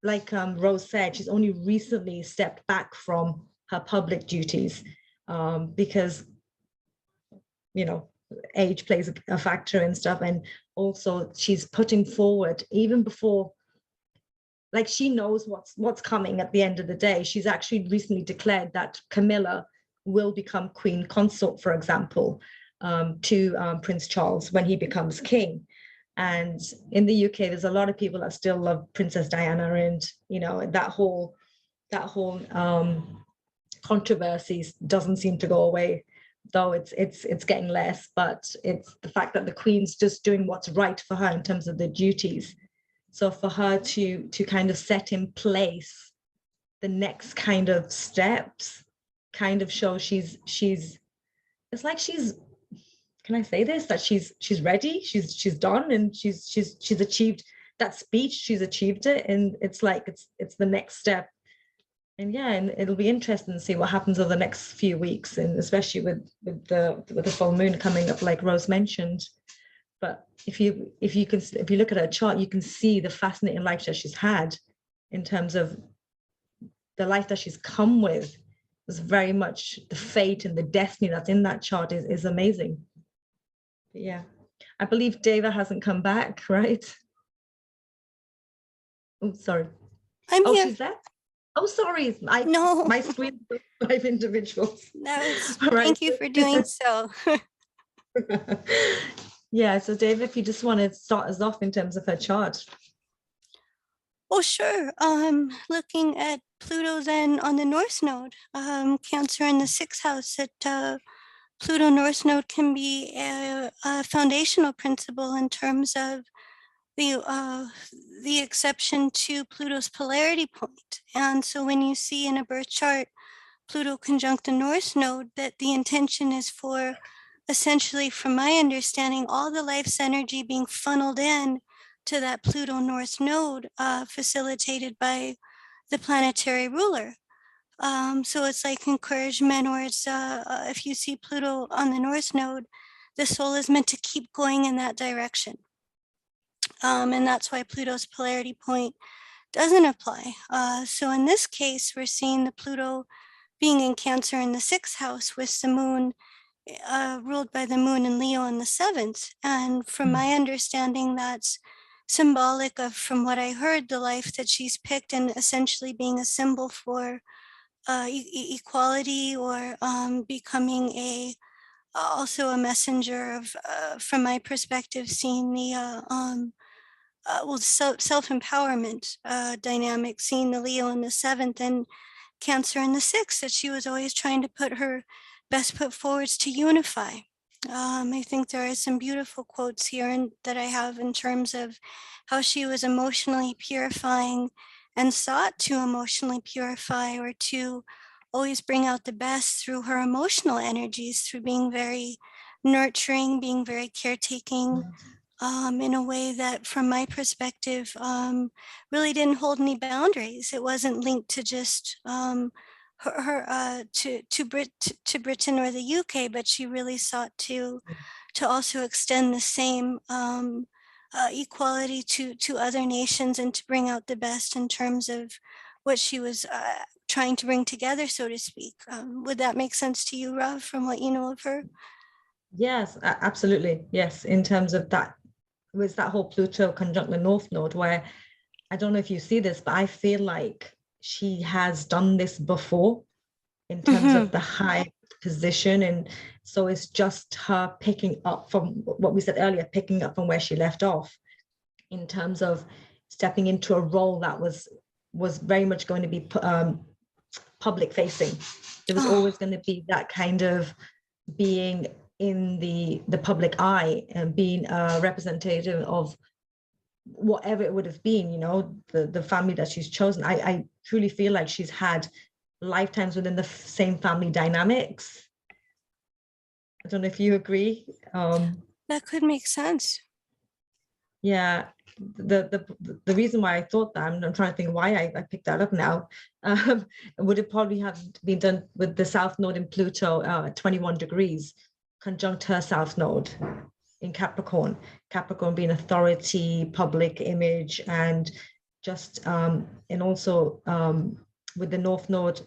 like Rose said, she's only recently stepped back from her public duties because, age plays a factor and stuff. And also she's putting forward, even before, like, she knows what's coming at the end of the day. She's actually recently declared that Camilla will become Queen Consort, for example, to Prince Charles when he becomes king. And in the UK, there's a lot of people that still love Princess Diana, and that whole controversy doesn't seem to go away, though it's getting less. But it's the fact that the Queen's just doing what's right for her in terms of the duties. So for her to kind of set in place the next kind of steps, kind of shows she's it's like she's, can I say this, that she's ready, she's done, and she's achieved that speech, she's achieved it, and it's like it's the next step. And yeah, and it'll be interesting to see what happens over the next few weeks, and especially with the full moon coming up, like Rose mentioned. But if you look at her chart, you can see the fascinating life that she's had in terms of the life that she's come with. Is very much the fate and the destiny that's in that chart is amazing. But yeah, I believe Deva hasn't come back, right? Oh, sorry. I'm here. She's there. Oh, sorry. No. My screen is 5 individuals. All right. Thank you for doing so. Yeah, so Deva, if you just want to start us off in terms of her chart. Oh, sure. Looking at Pluto then on the North Node, Cancer in the 6th house, that Pluto North Node can be a foundational principle in terms of the exception to Pluto's polarity point. And so when you see in a birth chart Pluto conjunct the North Node, that the intention is for, essentially, from my understanding, all the life's energy being funneled in to that Pluto North Node, facilitated by the planetary ruler. So it's like encouragement, or it's if you see Pluto on the North Node, the soul is meant to keep going in that direction. And that's why Pluto's polarity point doesn't apply. So in this case, we're seeing the Pluto being in Cancer in the 6th house, with the moon ruled by the moon in Leo in the 7th. And from my understanding, that's symbolic of, from what I heard, the life that she's picked, and essentially being a symbol for equality, or becoming also a messenger of, from my perspective, seeing the self-empowerment dynamic, seeing the Leo in the 7th and Cancer in the 6th, that she was always trying to put her best foot forwards to unify. I think there are some beautiful quotes here that I have in terms of how she was emotionally purifying and sought to emotionally purify, or to always bring out the best through her emotional energies, through being very nurturing, being very caretaking, in a way that, from my perspective, really didn't hold any boundaries. It wasn't linked to just to Britain or the UK, but she really sought to also extend the same equality to other nations and to bring out the best in terms of what she was trying to bring together, so to speak. Would that make sense to you, Rav, from what you know of her? Yes, absolutely. Yes, in terms of that, was that whole Pluto conjunct the North Node, where I don't know if you see this, but I feel like she has done this before in terms of the high position. And so it's just her picking up from what we said earlier, picking up from where she left off in terms of stepping into a role that was very much going to be public facing. There was always going to be that kind of being in the public eye and being a representative of whatever it would have been, you know, the family that she's chosen. I truly feel like she's had lifetimes within the same family dynamics. I don't know if you agree. That could make sense. Yeah, the reason why I thought that, I'm trying to think why I picked that up now, would it probably have been done with the South Node in Pluto at 21 degrees, conjunct her South Node in Capricorn. Capricorn being authority, public image, and just, and also with the North Node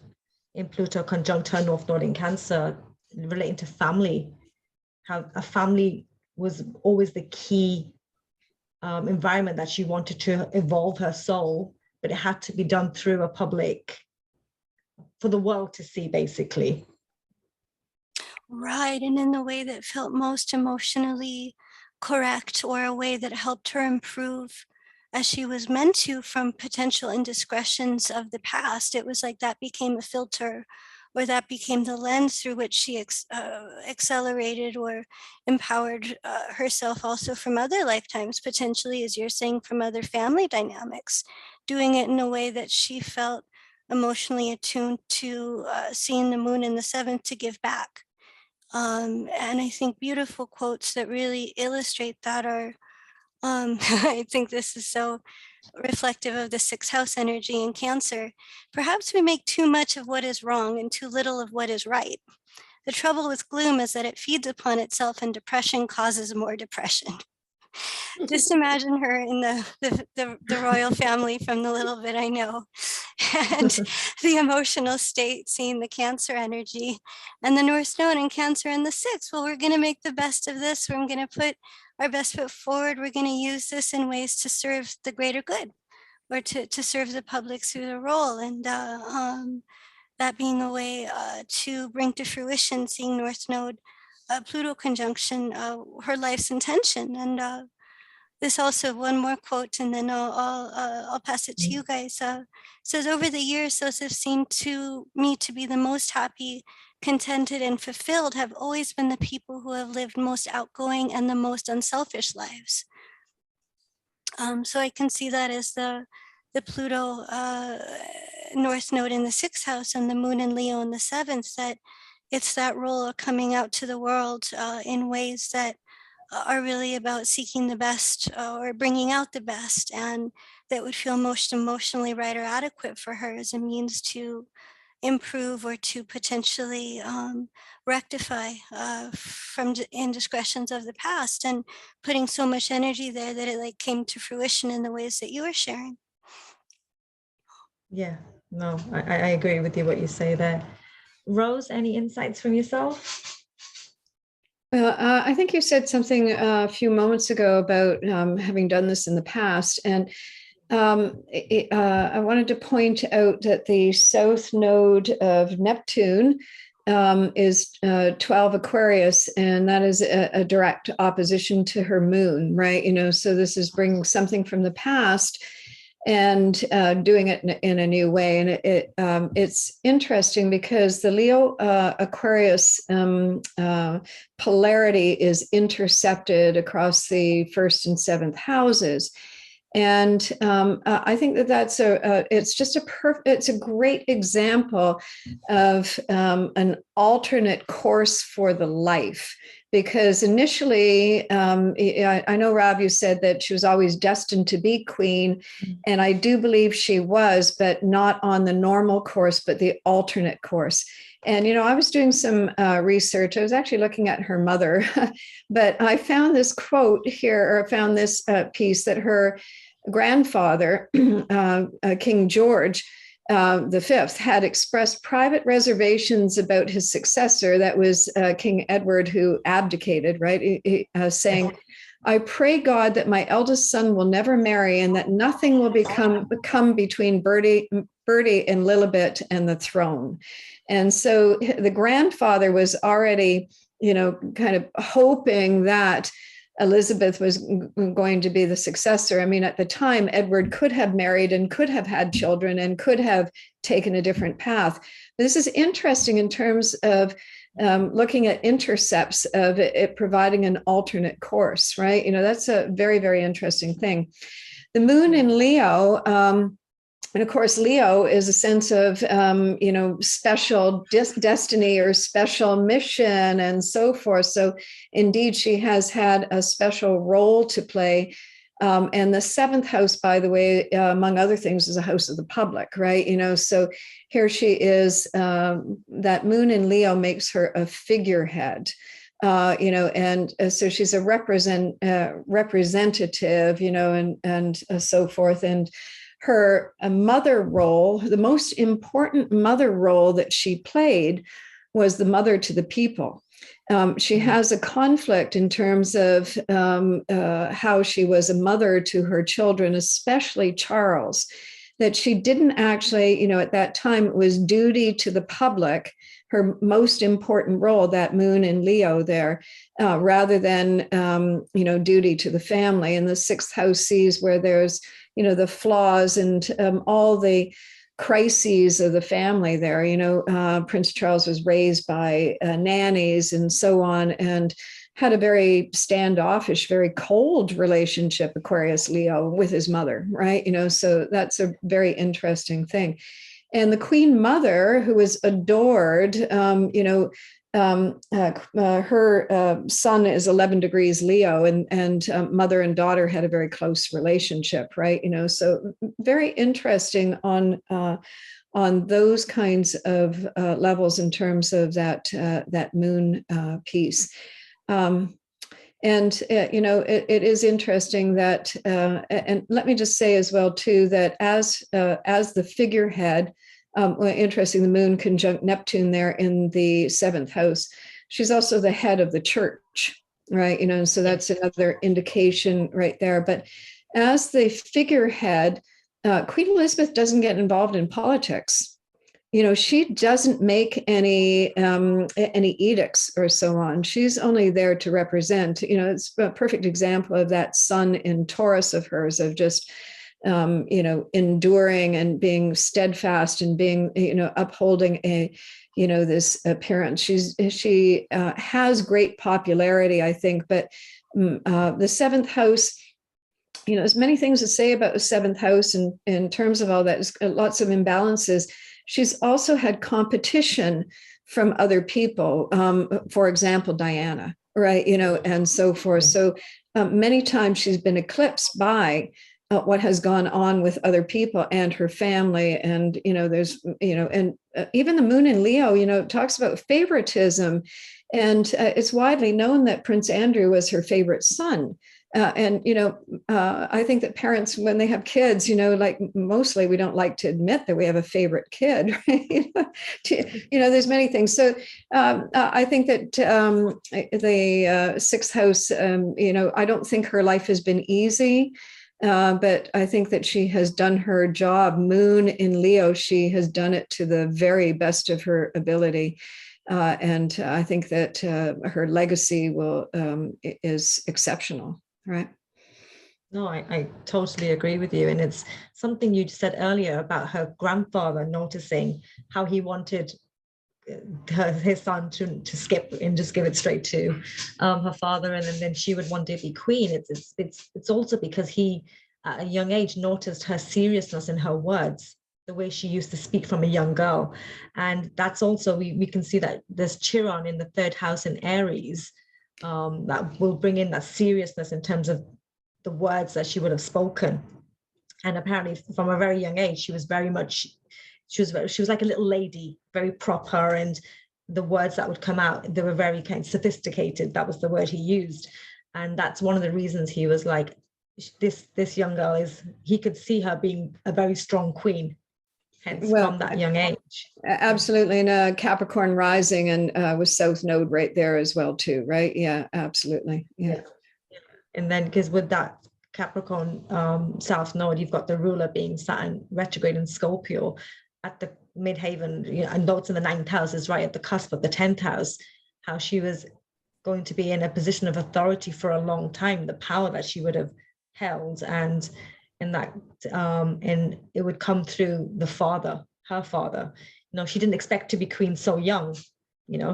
in Pluto conjunct her North Node in Cancer, relating to family, how a family was always the key environment that she wanted to evolve her soul, but it had to be done through a public, for the world to see, basically. Right, and in the way that felt most emotionally correct, or a way that helped her improve as she was meant to from potential indiscretions of the past. It was like that became a filter, or that became the lens through which she accelerated or empowered herself also from other lifetimes, potentially, as you're saying, from other family dynamics, doing it in a way that she felt emotionally attuned to, seeing the moon in the seventh to give back. And I think beautiful quotes that really illustrate that are, I think this is so reflective of the sixth house energy in Cancer. Perhaps we make too much of what is wrong and too little of what is right. The trouble with gloom is that it feeds upon itself, and depression causes more depression. Just imagine her in the royal family from the little bit I know, and the emotional state, seeing the Cancer energy and the North Node in Cancer in the sixth. Well, we're going to make the best of this. We're going to put our best foot forward. We're going to use this in ways to serve the greater good, or to serve the public through the role. And that being a way to bring to fruition, seeing North Node Pluto conjunction, her life's intention. And this also, one more quote, and then I'll pass it to you guys. Says, over the years, those have seemed to me to be the most happy, contented, and fulfilled have always been the people who have lived most outgoing and the most unselfish lives. So I can see that as the Pluto North Node in the sixth house and the moon in Leo in the seventh, that it's that role of coming out to the world in ways that are really about seeking the best, or bringing out the best, and that would feel most emotionally right or adequate for her as a means to improve, or to potentially rectify from indiscretions of the past, and putting so much energy there that it like came to fruition in the ways that you were sharing. Yeah, no, I agree with you what you say there. Rose, any insights from yourself? I think you said something a few moments ago about having done this in the past. And I wanted to point out that the south node of Neptune is 12 Aquarius, and that is a direct opposition to her moon, right? You know, so this is bringing something from the past and doing it in a new way. And it's interesting because the Leo Aquarius polarity is intercepted across the first and seventh houses. And I think that that's it's a great example of an alternate course for the life, because initially, I know, Rob, you said that she was always destined to be queen, and I do believe she was, but not on the normal course, but the alternate course. And, I was doing some research. I was actually looking at her mother, but I found this quote here, or found this piece that her grandfather, King George V, had expressed private reservations about his successor. That was King Edward, who abdicated, right? Saying, "I pray God that my eldest son will never marry, and that nothing will come between Bertie and Lilibet and the throne." And so the grandfather was already, kind of hoping that Elizabeth was going to be the successor. I mean, at the time, Edward could have married and could have had children and could have taken a different path. This is interesting in terms of looking at intercepts of it providing an alternate course, right? That's a very, very interesting thing. The moon in Leo, and of course, Leo is a sense of, special destiny or special mission and so forth. So indeed, she has had a special role to play. And the seventh house, by the way, among other things, is a house of the public, right? So here she is, that moon in Leo makes her a figurehead. And so she's a representative, and so forth. And her mother role, the most important mother role that she played, was the mother to the people. She has a conflict in terms of how she was a mother to her children, especially Charles, that she didn't actually, at that time, it was duty to the public, her most important role, that moon in Leo there, rather than, duty to the family. And the sixth house sees where there's, the flaws and all the crises of the family there. Prince Charles was raised by nannies and so on, and had a very standoffish, very cold relationship, Aquarius Leo, with his mother, right? So that's a very interesting thing. And the Queen Mother, who was adored, her son is 11 degrees Leo, and mother and daughter had a very close relationship, right? So very interesting on those kinds of levels in terms of that moon piece. And it is interesting that, and let me just say as well too, that as the figurehead, interesting, the moon conjunct Neptune there in the seventh house, she's also the head of the church, right? So that's another indication right there. But as the figurehead, Queen Elizabeth doesn't get involved in politics. She doesn't make any edicts or so on. She's only there to represent. It's a perfect example of that sun in Taurus of hers, of just enduring and being steadfast and being, upholding this appearance. She has great popularity, I think, but the seventh house, there's many things to say about the seventh house, and in terms of all that, lots of imbalances. She's also had competition from other people, for example, Diana, right? And so forth. So many times she's been eclipsed by what has gone on with other people and her family. And, there's, and even the moon in Leo, talks about favoritism. And it's widely known that Prince Andrew was her favorite son. I think that parents, when they have kids, like mostly we don't like to admit that we have a favorite kid, right? There's many things. So I think that the sixth house, I don't think her life has been easy. But I think that she has done her job. Moon in Leo, she has done it to the very best of her ability. And I think that her legacy is exceptional, right? No, I totally agree with you. And it's something you said earlier about her grandfather noticing how he wanted his son to skip and just give it straight to her father, and then she would one day be queen. It's also because he, at a young age, noticed her seriousness in her words, the way she used to speak from a young girl. And that's also, we can see that there's Chiron in the third house in Aries, that will bring in that seriousness in terms of the words that she would have spoken. And apparently from a very young age, she was like a little lady, very proper, and the words that would come out, they were very kind of sophisticated. That was the word he used. And that's one of the reasons he was like, this young girl he could see her being a very strong queen, hence from that young age. Absolutely. And Capricorn rising and with South Node right there as well too, right? Yeah, absolutely. Yeah. And then because with that Capricorn South Node, you've got the ruler being Saturn retrograde in Scorpio at the midhaven, and notes in the 9th house is right at the cusp of the 10th house, how she was going to be in a position of authority for a long time, the power that she would have held, and it would come through her father. She didn't expect to be queen so young.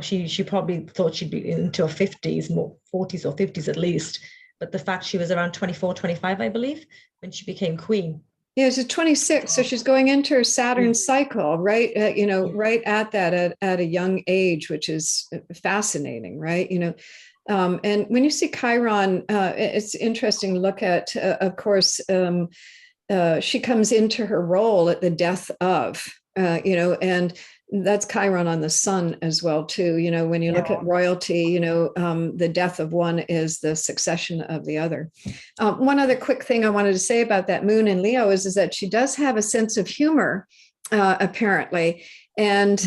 She probably thought she'd be into her 50s, more 40s or 50s at least. But the fact she was around 24, 25, I believe, when she became queen. Yeah, she's 26, so she's going into her Saturn cycle, right? Right at that at a young age, which is fascinating, right? And when you see Chiron, it's interesting to look at. Of course, she comes into her role at the death of, and that's Chiron on the sun as well too. When you look at royalty, the death of one is the succession of the other. One other quick thing I wanted to say about that moon in Leo is that she does have a sense of humor, apparently. And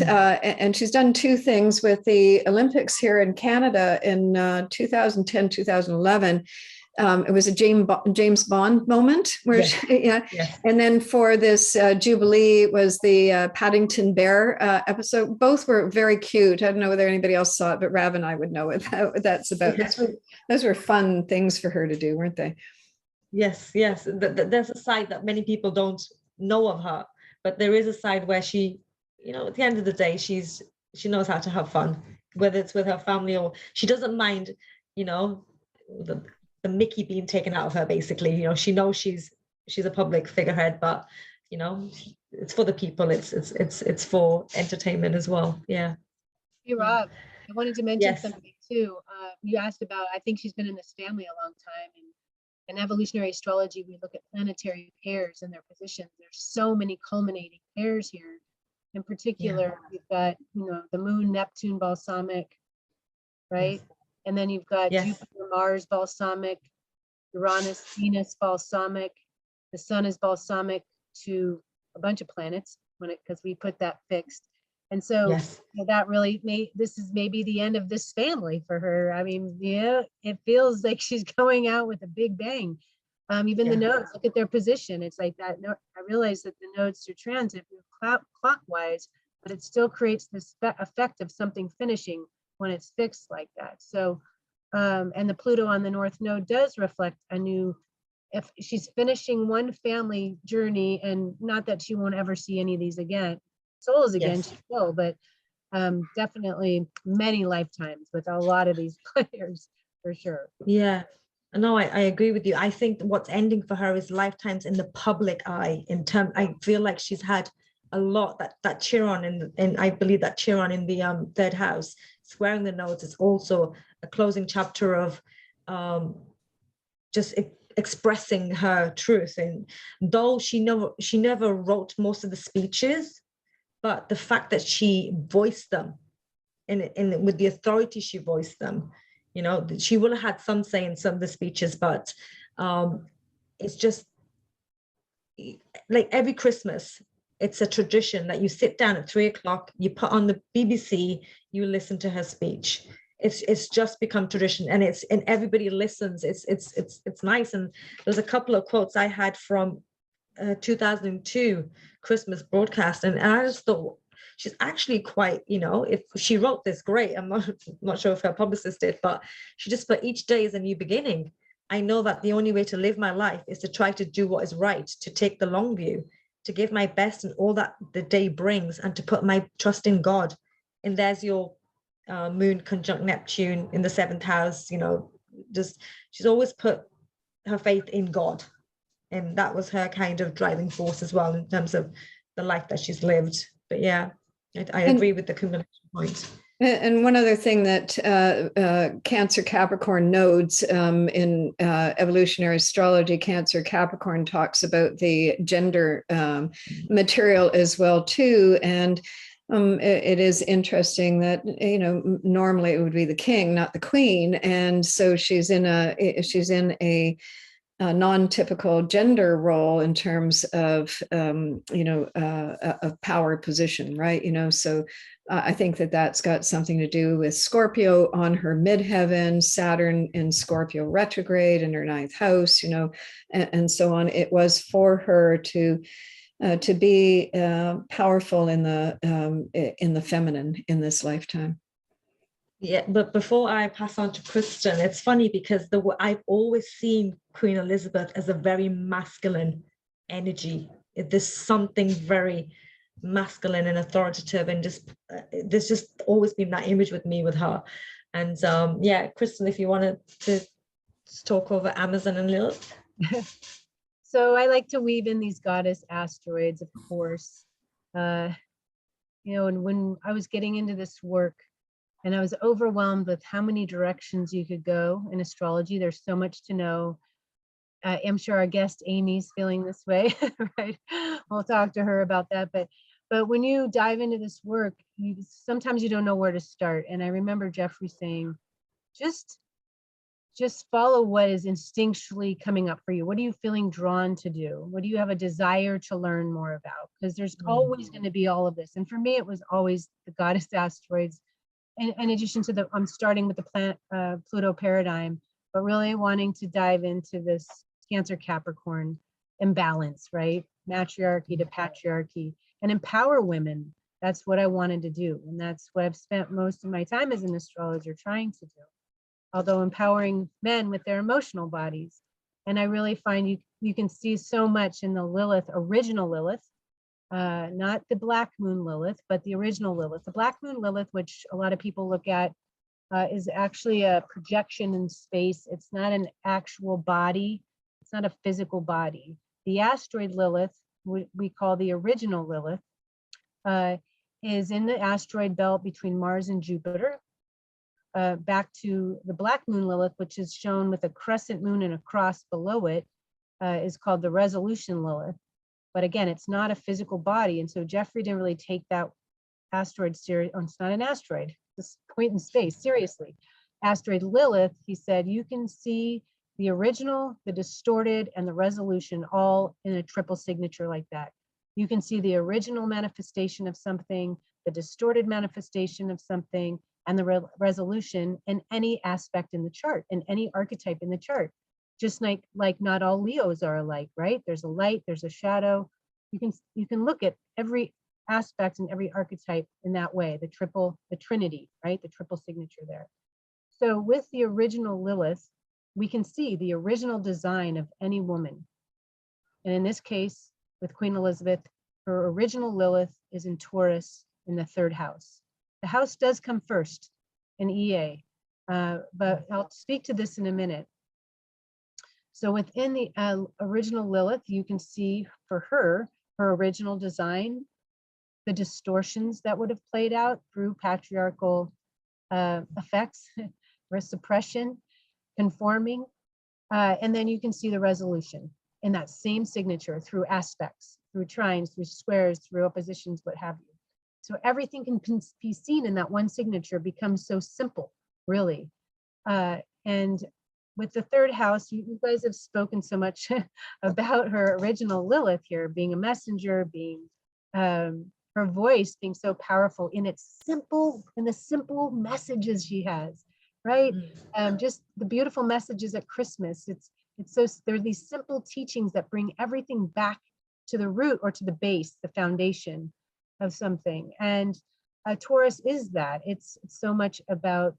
she's done two things with the Olympics here in Canada in 2010, 2011. It was a James Bond moment where and then for this Jubilee was the Paddington Bear episode. Both were very cute. I don't know whether anybody else saw it, but Rav and I would know what that's about. Those were fun things for her to do, weren't they? Yes. There's a side that many people don't know of her, but there is a side where she, at the end of the day, she knows how to have fun, whether it's with her family or she doesn't mind, the Mickey being taken out of her, basically. She knows she's a public figurehead, but it's for the people. It's for entertainment as well. Yeah. Hey Rob, I wanted to mention something too. You asked about, I think she's been in this family a long time, and in evolutionary astrology, we look at planetary pairs and their positions. There's so many culminating pairs here. In particular, you've got, the moon, Neptune, balsamic, right? Yes. And then you've got Jupiter, Mars, balsamic, Uranus, Venus, balsamic. The sun is balsamic to a bunch of planets because we put that fixed. And so that really this is maybe the end of this family for her. I mean, it feels like she's going out with a big bang. Even the nodes, look at their position. It's like that. I realize that the nodes are transit clockwise, but it still creates this effect of something finishing when it's fixed like that. So, and the Pluto on the North Node does reflect if she's finishing one family journey, and not that she won't ever see any of these souls again, she will, but definitely many lifetimes with a lot of these players for sure. Yeah. No, I agree with you. I think what's ending for her is lifetimes in the public eye. I feel like she's had a lot that Chiron and I believe that Chiron in the 3rd house, squaring the nodes, is also a closing chapter of just expressing her truth. And though she never wrote most of the speeches, but the fact that she voiced them and with the authority she voiced them, she will have had some say in some of the speeches, but it's just like every Christmas, it's a tradition that you sit down at 3:00, you put on the BBC, you listen to her speech. It's just become tradition, and everybody listens. It's nice. And there's a couple of quotes I had from 2002 Christmas broadcast, and I just thought, she's actually quite, if she wrote this, great. I'm not sure if her publicist did, but she just put, each day is a new beginning. I know that the only way to live my life is to try to do what is right, to take the long view, to give my best in all that the day brings, and to put my trust in God. And there's your moon conjunct Neptune in the 7th house, she's always put her faith in God. And that was her kind of driving force as well in terms of the life that she's lived. But I agree with the cumulation point. And one other thing that Cancer Capricorn nodes in evolutionary astrology, Cancer Capricorn talks about the gender material as well too. And it is interesting that, you know, normally it would be the king, not the queen. And so she's in a non-typical gender role in terms of, you know, a power position, right? You know, so I think that that's got something to do with Scorpio on her midheaven, Saturn in Scorpio retrograde in her ninth house, you know, and so on. It was for her to be powerful in the feminine in this lifetime. Yeah, but before I pass on to Kristin, it's funny because I've always seen Queen Elizabeth as a very masculine energy. There's something very masculine and authoritative, and just there's just always been that image with me with her. And yeah, Kristin, if you wanted to talk over Amazon and Lilith. So I like to weave in these goddess asteroids, of course. You know, and when I was getting into this work, and I was overwhelmed with how many directions you could go in astrology. There's so much to know. I'm sure our guest Amy's feeling this way, right? We'll talk to her about that. But when you dive into this work, sometimes you don't know where to start. And I remember Jeffrey saying, just follow what is instinctually coming up for you. What are you feeling drawn to do? What do you have a desire to learn more about? Because there's always going to be all of this. And for me, it was always the goddess asteroids. In addition to I'm starting with the planet Pluto paradigm, but really wanting to dive into this Cancer Capricorn imbalance, right? Matriarchy to patriarchy, and empower women. That's what I wanted to do. And that's what I've spent most of my time as an astrologer trying to do. Although empowering men with their emotional bodies. And I really find you can see so much in the Lilith, original Lilith, not the Black Moon Lilith, but the original Lilith. The Black Moon Lilith, which a lot of people look at, is actually a projection in space. It's not an actual body. It's not a physical body. The asteroid Lilith, we call the original Lilith, is in the asteroid belt between Mars and Jupiter. Back to the Black Moon Lilith, which is shown with a crescent moon and a cross below it, is called the Resolution Lilith. But again, it's not a physical body. And so Jeffrey didn't really take that asteroid serious. Oh, it's not an asteroid, this point in space, seriously. Asteroid Lilith, he said, you can see the original, the distorted, and the resolution all in a triple signature like that. You can see the original manifestation of something, the distorted manifestation of something, and the resolution in any aspect in the chart, in any archetype in the chart. Just like not all Leos are alike, right? There's a light, there's a shadow. You can look at every aspect and every archetype in that way, the Trinity, right? The triple signature there. So with the original Lilith, we can see the original design of any woman. And in this case, with Queen Elizabeth, her original Lilith is in Taurus in the third house. The house does come first in EA, but I'll speak to this in a minute. So within the original Lilith, you can see for her original design, the distortions that would have played out through patriarchal effects, suppression, conforming, and then you can see the resolution in that same signature through aspects, through trines, through squares, through oppositions, what have you. So everything can be seen in that one signature becomes so simple, really. And with the third house, you guys have spoken so much about her original Lilith here, being a messenger, being her voice being so powerful in the simple messages she has, right? Just the beautiful messages at Christmas. There are these simple teachings that bring everything back to the root or to the base, the foundation of something. And Taurus is that. It's so much about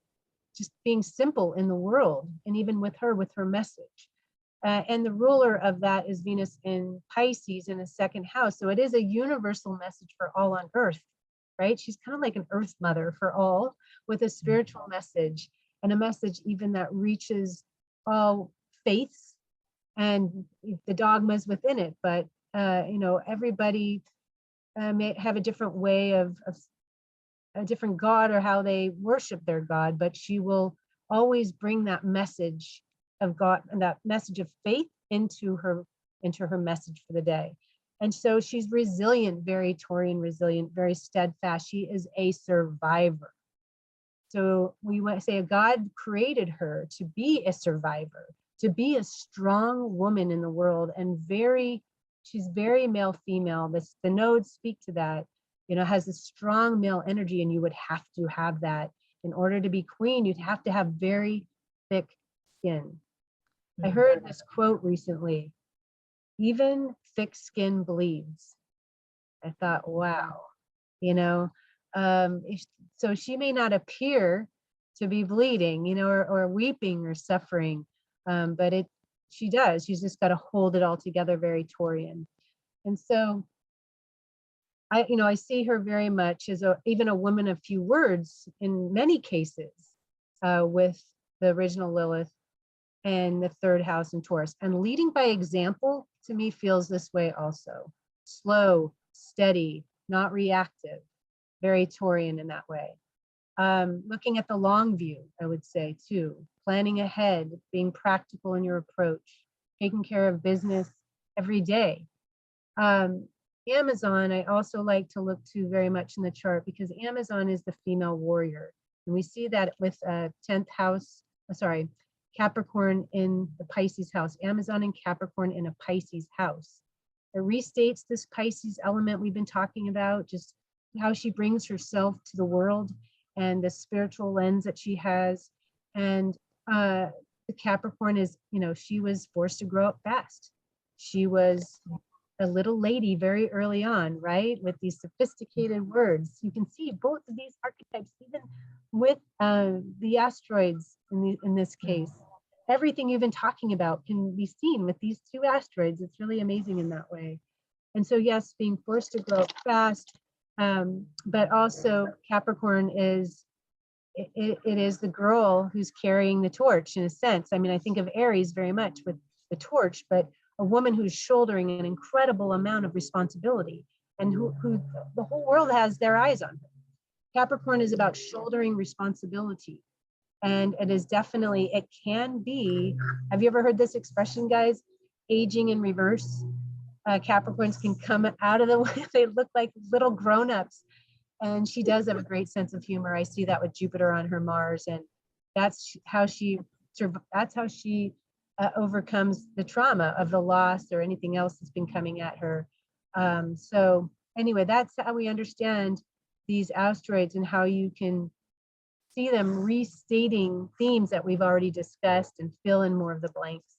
just being simple in the world, and even with her message. And the ruler of that is Venus in Pisces in the second house. So it is a universal message for all on earth, right? She's kind of like an earth mother for all, with a spiritual message, and a message even that reaches all faiths and the dogmas within it. But everybody may have a different way of a different god or how they worship their god, but she will always bring that message of God and that message of faith into her message for the day. And so she's resilient, very Taurian resilient, very steadfast. She is a survivor. So we want to say God created her to be a survivor, to be a strong woman in the world, and she's very male female. The nodes speak to that, has a strong male energy, and you would have to have that in order to be queen. You'd have to have very thick skin. I heard this quote recently: even thick skin bleeds. I thought, wow, so she may not appear to be bleeding, or weeping or suffering, but she does. She's just got to hold it all together, very Taurian. And so I see her very much as even a woman of few words in many cases, with the original Lilith and the third house in Taurus. And leading by example, to me, feels this way also. Slow, steady, not reactive, very Taurian in that way. Looking at the long view, I would say too, planning ahead, being practical in your approach, taking care of business every day. Amazon, I also like to look to very much in the chart, because Amazon is the female warrior. And we see that with 10th house, Capricorn in the Pisces house, Amazon and Capricorn in a Pisces house. It restates this Pisces element we've been talking about, just how she brings herself to the world and the spiritual lens that she has. And the Capricorn is, she was forced to grow up fast. She was a little lady very early on, right? With these sophisticated words. You can see both of these archetypes, even with the asteroids in this case. Everything you've been talking about can be seen with these two asteroids. It's really amazing in that way. And so, yes, being forced to grow up fast, but also Capricorn is, it is the girl who's carrying the torch in a sense. I mean, I think of Aries very much with the torch, but a woman who's shouldering an incredible amount of responsibility, and who the whole world has their eyes on her. Capricorn is about shouldering responsibility. And it is definitely, it can be, have you ever heard this expression, guys? Aging in reverse. Capricorns can come out of the way, they look like little grown-ups. And she does have a great sense of humor. I see that with Jupiter on her Mars, and that's how she overcomes the trauma of the loss or anything else that's been coming at her. So anyway, that's how we understand these asteroids and how you can see them restating themes that we've already discussed and fill in more of the blanks.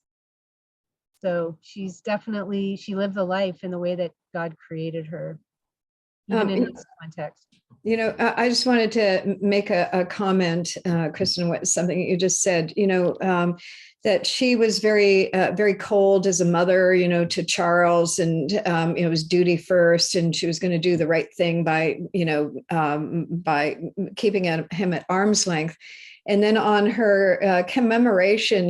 So she's definitely, she lived the life in the way that God created her, even in this context. I just wanted to make a comment, Kristin, what something you just said, that she was very, very cold as a mother, to Charles, and, it was duty first, and she was going to do the right thing by keeping him at arm's length. And then on her commemoration,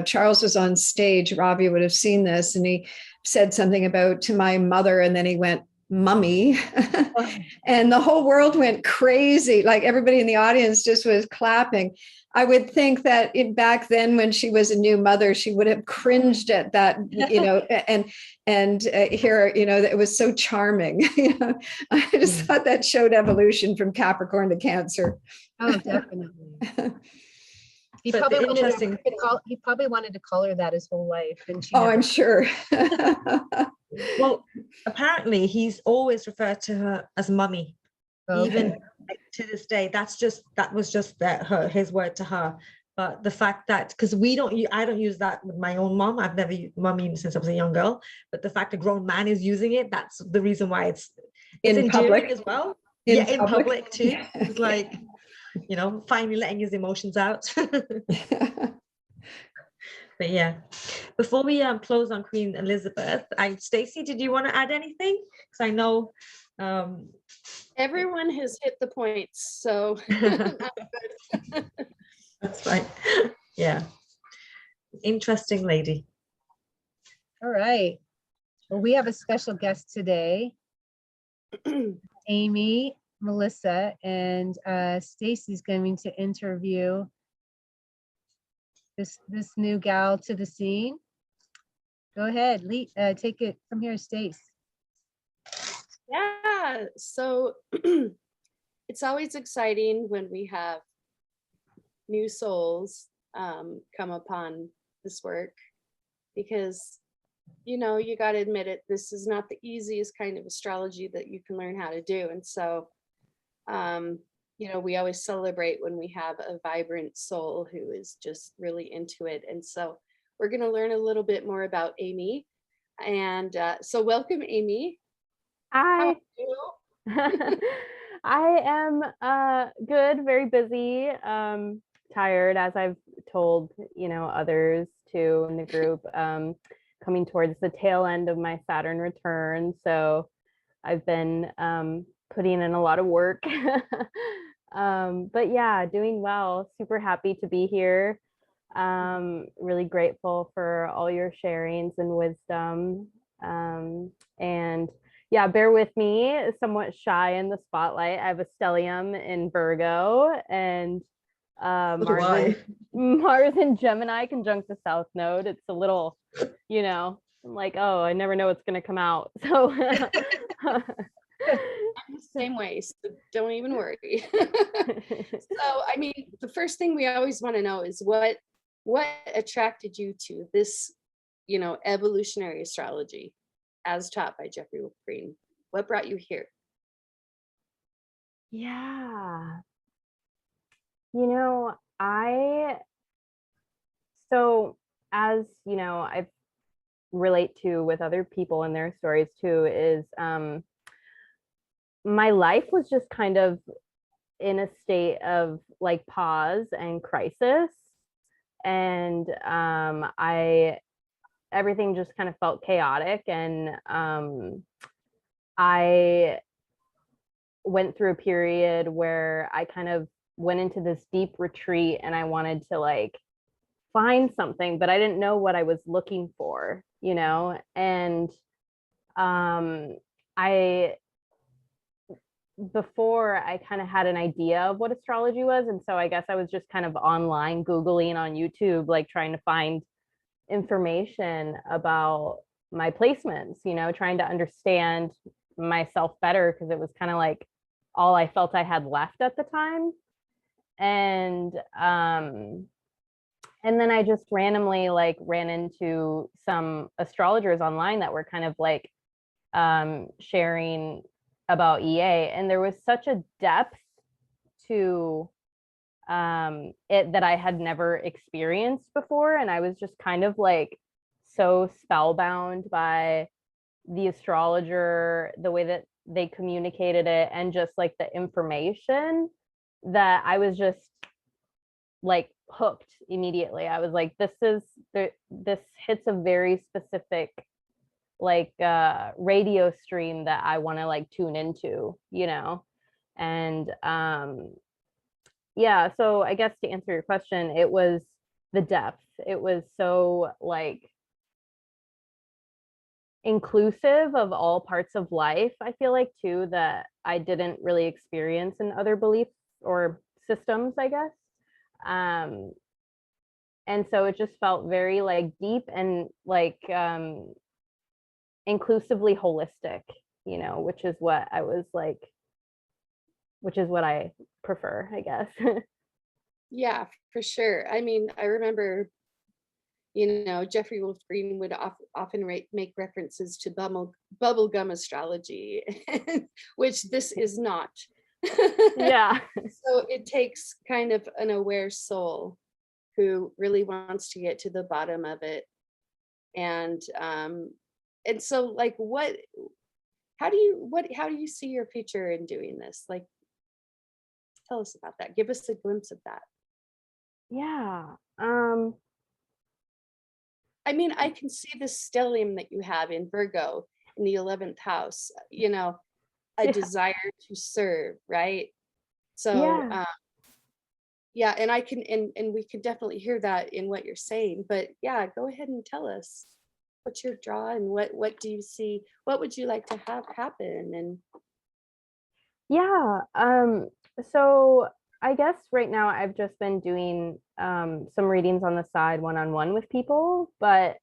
Charles was on stage. Ravi would have seen this, and he said something about "to my mother," and then he went, "Mummy," and the whole world went crazy. Like everybody in the audience just was clapping. I would think that back then, when she was a new mother, she would have cringed at that, and here, that it was so charming. I just thought that showed evolution from Capricorn to Cancer. Oh, definitely. He probably wanted to call her that his whole life, and she I'm sure. Well, apparently he's always referred to her as mummy, even to this day. That was just his word to her. But the fact that, because I don't use that with my own mom. I've never used mummy since I was a young girl. But the fact a grown man is using it, that's the reason why it's in public as well. In public too. Yeah. It's like, finally letting his emotions out. But yeah, before we close on Queen Elizabeth, Stacie, did you want to add anything? Because I know everyone has hit the points, so that's fine. Yeah, interesting lady. All right. Well, we have a special guest today, Amy Melissa, and Stacie's going to interview this new gal to the scene. Go ahead, take it from here, Stace. Yeah, so it's always exciting when we have new souls come upon this work, because you got to admit it, this is not the easiest kind of astrology that you can learn how to do. And so we always celebrate when we have a vibrant soul who is just really into it. And so we're going to learn a little bit more about Amy. And so welcome, Amy. How Hi. are you? I am good, very busy, tired, as I've told, others too in the group, coming towards the tail end of my Saturn return. So I've been putting in a lot of work. But yeah, doing well, super happy to be here. Really grateful for all your sharings and wisdom. And yeah, bear with me, somewhat shy in the spotlight. I have a stellium in Virgo, and Mars in Gemini conjunct the South Node. It's a little, I'm like, oh, I never know what's going to come out. So I'm the same way, so don't even worry. So, I mean, the first thing we always want to know is what attracted you to this, evolutionary astrology as taught by Jeffrey Wolf Green? What brought you here? Yeah. So as I relate to with other people and their stories too, is my life was just kind of in a state of like pause and crisis. And everything just kind of felt chaotic. And I went through a period where I kind of went into this deep retreat, and I wanted to like find something, but I didn't know what I was looking for, and before I kind of had an idea of what astrology was. And so I guess I was just kind of online Googling on YouTube, like trying to find information about my placements, trying to understand myself better, because it was kind of like all I felt I had left at the time. And then I just randomly like ran into some astrologers online that were kind of like sharing about EA, and there was such a depth to it that I had never experienced before. And I was just kind of like so spellbound by the astrologer, the way that they communicated it, and just like the information, that I was just like hooked immediately. I was like, this hits a very specific like radio stream that I want to like tune into, and yeah, so I guess to answer your question, it was the depth. It was so like inclusive of all parts of life, I feel like too, that I didn't really experience in other beliefs or systems, I guess. And so it just felt very like deep and like inclusively holistic, which is what I was like, which is what I prefer, I guess. Yeah, for sure. I mean, I remember, Jeffrey Wolf Green would often make references to bubblegum astrology, which this is not. Yeah. So it takes kind of an aware soul who really wants to get to the bottom of it. And so like how do you see your future in doing this? Like, tell us about that. Give us a glimpse of that. Yeah. I mean, I can see the stellium that you have in Virgo in the 11th house, a desire to serve, right? So yeah, and I can and we can definitely hear that in what you're saying. But yeah, go ahead and tell us what's your draw, and what do you see? What would you like to have happen? And Yeah. So I guess right now I've just been doing some readings on the side one-on-one with people, but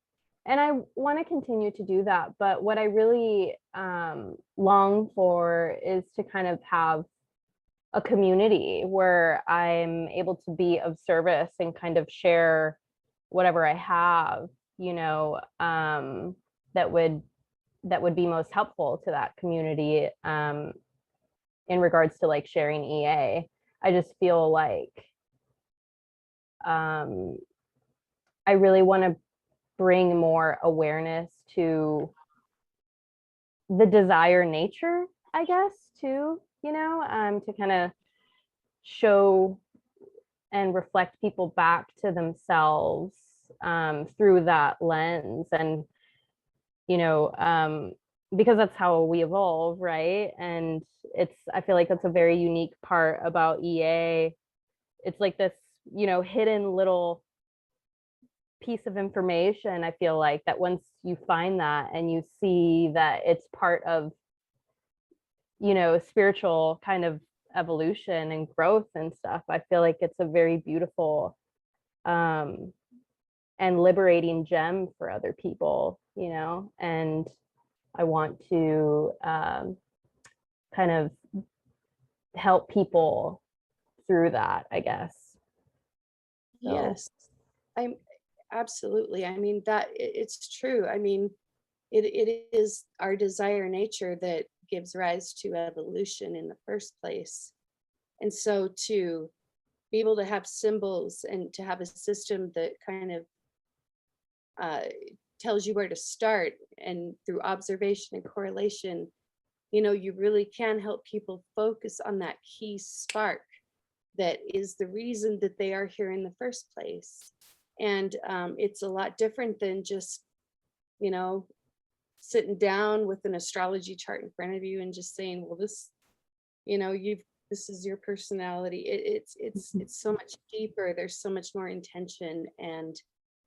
and I want to continue to do that. But what I really long for is to kind of have a community where I'm able to be of service and kind of share whatever I have, that would be most helpful to that community. In regards to like sharing EA. I just feel like I really want to bring more awareness to the desire nature, I guess, too, to kind of show and reflect people back to themselves through that lens. And, because that's how we evolve, right? And I feel like that's a very unique part about EA. It's like this, hidden little piece of information. I feel like that once you find that and you see that it's part of, spiritual kind of evolution and growth and stuff, I feel like it's a very beautiful and liberating gem for other people, and I want to kind of help people through that, I guess. So. Yes, I'm absolutely. I mean, that it's true. I mean, it is our desire nature that gives rise to evolution in the first place. And so to be able to have symbols and to have a system that kind of tells you where to start, and through observation and correlation, you really can help people focus on that key spark that is the reason that they are here in the first place. And it's a lot different than just, sitting down with an astrology chart in front of you and just saying, well, this, this is your personality. It's so much deeper. There's so much more intention, and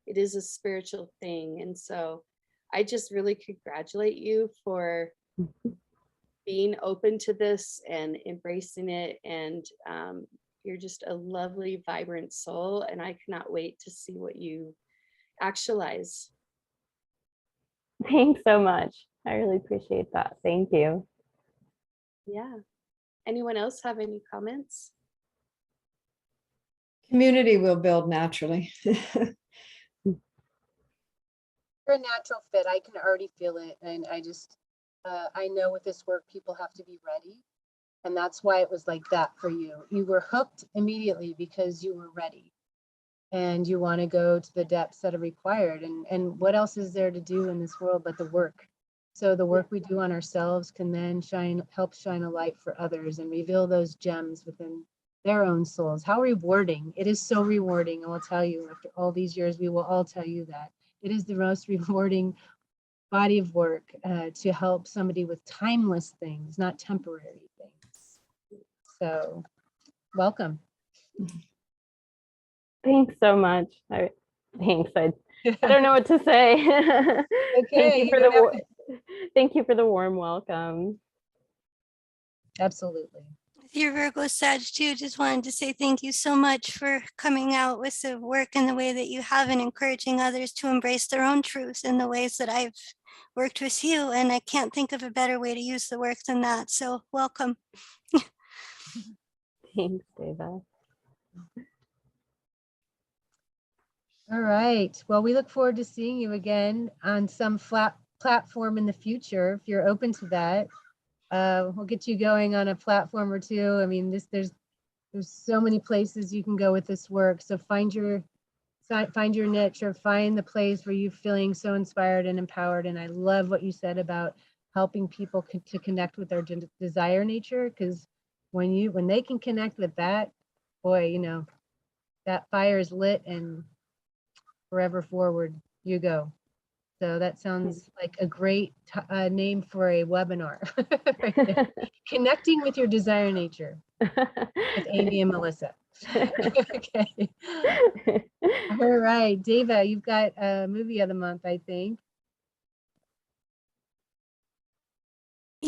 it is a spiritual thing. And so I just really congratulate you for being open to this and embracing it. And you're just a lovely, vibrant soul. And I cannot wait to see what you actualize. Thanks so much. I really appreciate that. Thank you. Yeah. Anyone else have any comments? Community will build naturally. You're a natural fit. I can already feel it. And I know with this work, people have to be ready. And that's why it was like that for you. You were hooked immediately because you were ready. And you want to go to the depths that are required. And what else is there to do in this world but the work? So the work we do on ourselves can then help shine a light for others and reveal those gems within their own souls. How rewarding. It is so rewarding. I will tell you, after all these years, we will all tell you that. It is the most rewarding body of work to help somebody with timeless things, not temporary things. So welcome. Thanks so much. Thanks. I don't know what to say. Okay. Thank you for the warm welcome. Absolutely. Your Virgo Sag too, just wanted to say thank you so much for coming out with the work in the way that you have and encouraging others to embrace their own truth in the ways that I've worked with you. And I can't think of a better way to use the work than that. So welcome. Thanks, Deva. All right. Well, we look forward to seeing you again on some platform in the future. If you're open to that, we'll get you going on a platform or two. I mean, there's so many places you can go with this work. So find your niche, or find the place where you're feeling so inspired and empowered. And I love what you said about helping people to connect with their desire nature, because when they can connect with that, boy, that fire is lit and forever forward you go. So that sounds like a great name for a webinar. Right. Connecting with your desire nature with Amy and Melissa. Okay. All right, Deva, you've got a movie of the month, I think.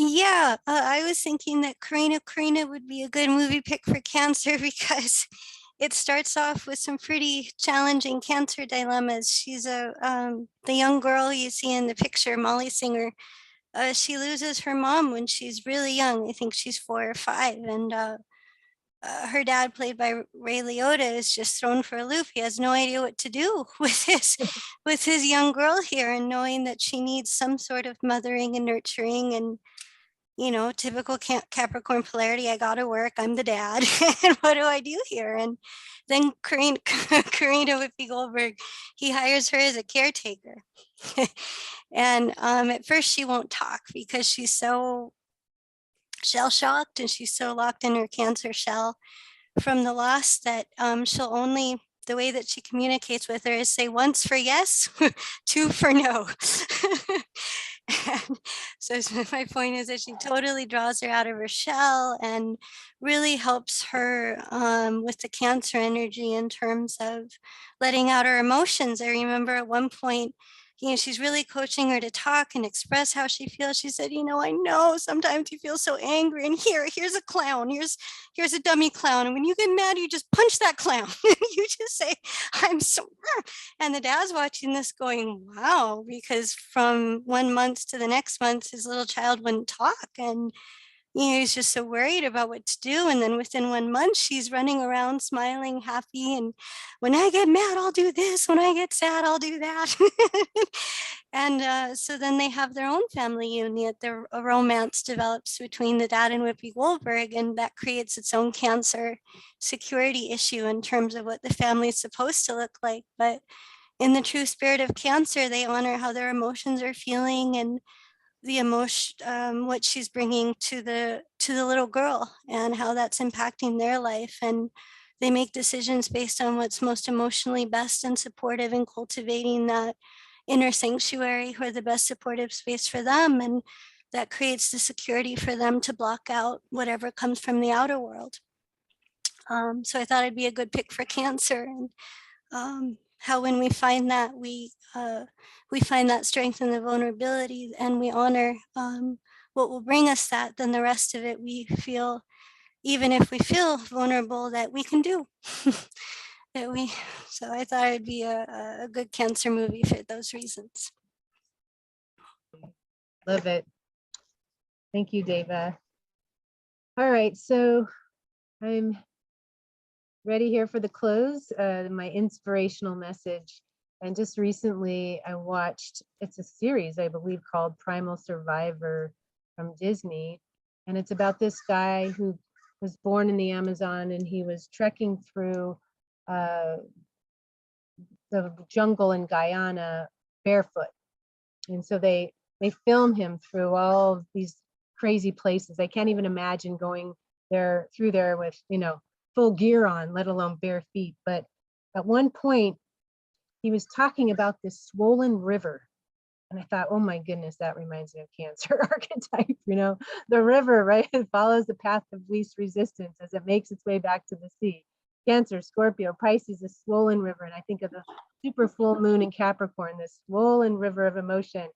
Yeah, I was thinking that Karina would be a good movie pick for Cancer because it starts off with some pretty challenging cancer dilemmas. She's the young girl you see in the picture, Molly Singer. She loses her mom when she's really young. I think she's 4 or 5, and her dad, played by Ray Liotta, is just thrown for a loop. He has no idea what to do with his young girl here, and knowing that she needs some sort of mothering and nurturing, and typical Capricorn polarity. I gotta work. I'm the dad, and what do I do here? And then Karina Whoopi Goldberg, he hires her as a caretaker, and at first she won't talk because she's so shell shocked and she's so locked in her cancer shell from the loss that she'll only, the way that she communicates with her is say once for yes, 2 for no. And so my point is that she totally draws her out of her shell and really helps her with the cancer energy in terms of letting out her emotions. I remember at one point, she's really coaching her to talk and express how she feels. She said, I know sometimes you feel so angry, and here's a clown, here's a dummy clown. And when you get mad, you just punch that clown. You just say, I'm so, and the dad's watching this going, wow, because from 1 month to the next month, his little child wouldn't talk. And he's just so worried about what to do. And then within 1 month, she's running around smiling, happy. And when I get mad, I'll do this. When I get sad, I'll do that. And so then they have their own family unit. A romance develops between the dad and Whoopi Goldberg, and that creates its own cancer security issue in terms of what the family is supposed to look like. But in the true spirit of Cancer, they honor how their emotions are feeling and the emotion, what she's bringing to the little girl, and how that's impacting their life. And they make decisions based on what's most emotionally best and supportive, and cultivating that inner sanctuary or the best supportive space for them. And that creates the security for them to block out whatever comes from the outer world. So I thought it'd be a good pick for Cancer. And how when we find that, we find that strength in the vulnerability, and we honor what will bring us that, then the rest of it we feel, even if we feel vulnerable, that we can do. So I thought it'd be a good Cancer movie for those reasons. Love it. Thank you, Deva. All right, so I'm ready here for the close, my inspirational message. And just recently I watched, it's a series, I believe, called Primal Survivor from Disney. And it's about this guy who was born in the Amazon, and he was trekking through the jungle in Guyana barefoot. And so they film him through all of these crazy places. I can't even imagine going through there with, full gear on, let alone bare feet. But at one point, he was talking about this swollen river. And I thought, oh my goodness, that reminds me of Cancer archetype. The river, right? It follows the path of least resistance as it makes its way back to the sea. Cancer, Scorpio, Pisces, a swollen river. And I think of the super full moon in Capricorn, this swollen river of emotion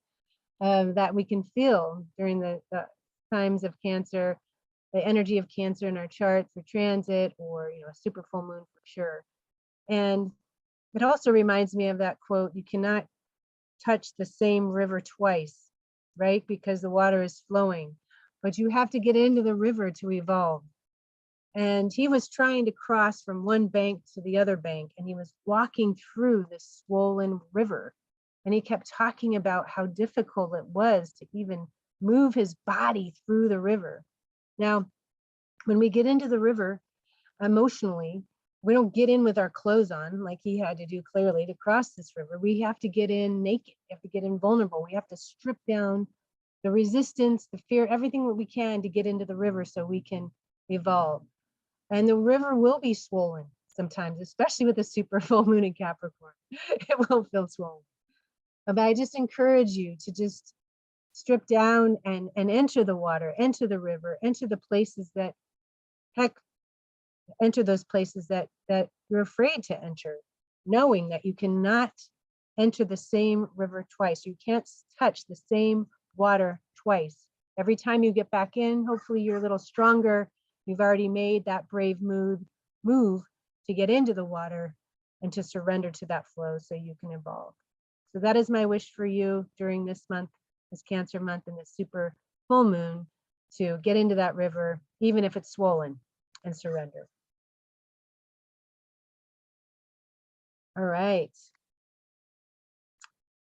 that we can feel during the times of Cancer, the energy of Cancer in our chart for transit, or a super full moon for sure. And it also reminds me of that quote, you cannot touch the same river twice, right? Because the water is flowing, but you have to get into the river to evolve. And he was trying to cross from one bank to the other bank, and he was walking through this swollen river. And he kept talking about how difficult it was to even move his body through the river. Now, when we get into the river emotionally, we don't get in with our clothes on like he had to do clearly to cross this river. We have to get in naked. We have to get in vulnerable. We have to strip down the resistance, the fear, everything that we can to get into the river so we can evolve. And the river will be swollen sometimes, especially with a super full moon in Capricorn. It will feel swollen. But I just encourage you to just strip down and enter the water, enter the river, enter the places that, enter those places that you're afraid to enter, knowing that you cannot enter the same river twice. You can't touch the same water twice. every time you get back in, hopefully you're a little stronger. You've already made that brave move to get into the water and to surrender to that flow so you can evolve. So that is my wish for you during this month, this Cancer month, and this super full moon, to get into that river, even if it's swollen, and surrender. All right.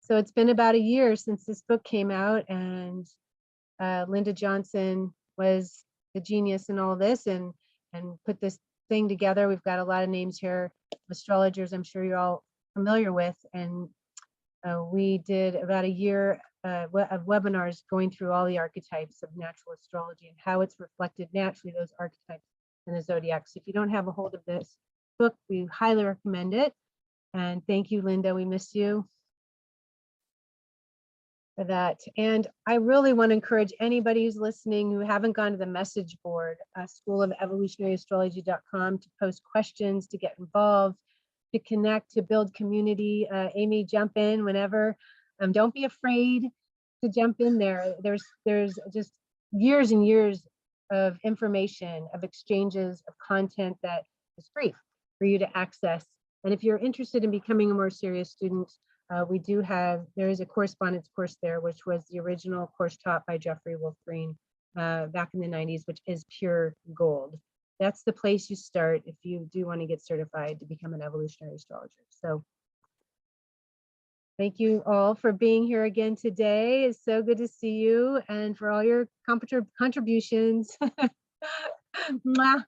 So it's been about a year since this book came out, and Linda Johnson was the genius in all this and put this thing together. We've got a lot of names here, astrologers I'm sure you're all familiar with, and we did about a year of webinars going through all the archetypes of natural astrology and how it's reflected naturally, those archetypes in the zodiac. So if you don't have a hold of this book, we highly recommend it. And thank you, Linda, we miss you for that. And I really want to encourage anybody who's listening who haven't gone to the message board, schoolof-evolutionaryastrology.com, to post questions, to get involved, to connect, to build community. Amy, jump in whenever. Don't be afraid to jump in there. There's just years and years of information, of exchanges, of content that is free for you to access. And if you're interested in becoming a more serious student, there is a correspondence course there, which was the original course taught by Jeffrey Wolf Green back in the 90s, which is pure gold. That's the place you start if you do want to get certified to become an evolutionary astrologer. So thank you all for being here again today. It's so good to see you, and for all your contributions. Mwah.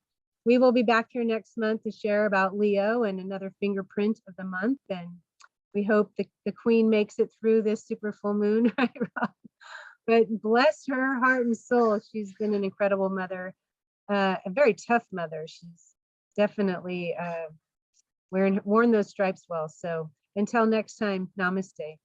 We will be back here next month to share about Leo and another fingerprint of the month. And we hope the queen makes it through this super full moon, right, Rob? But bless her heart and soul. She's been an incredible mother, a very tough mother. She's definitely worn those stripes well. So until next time, namaste.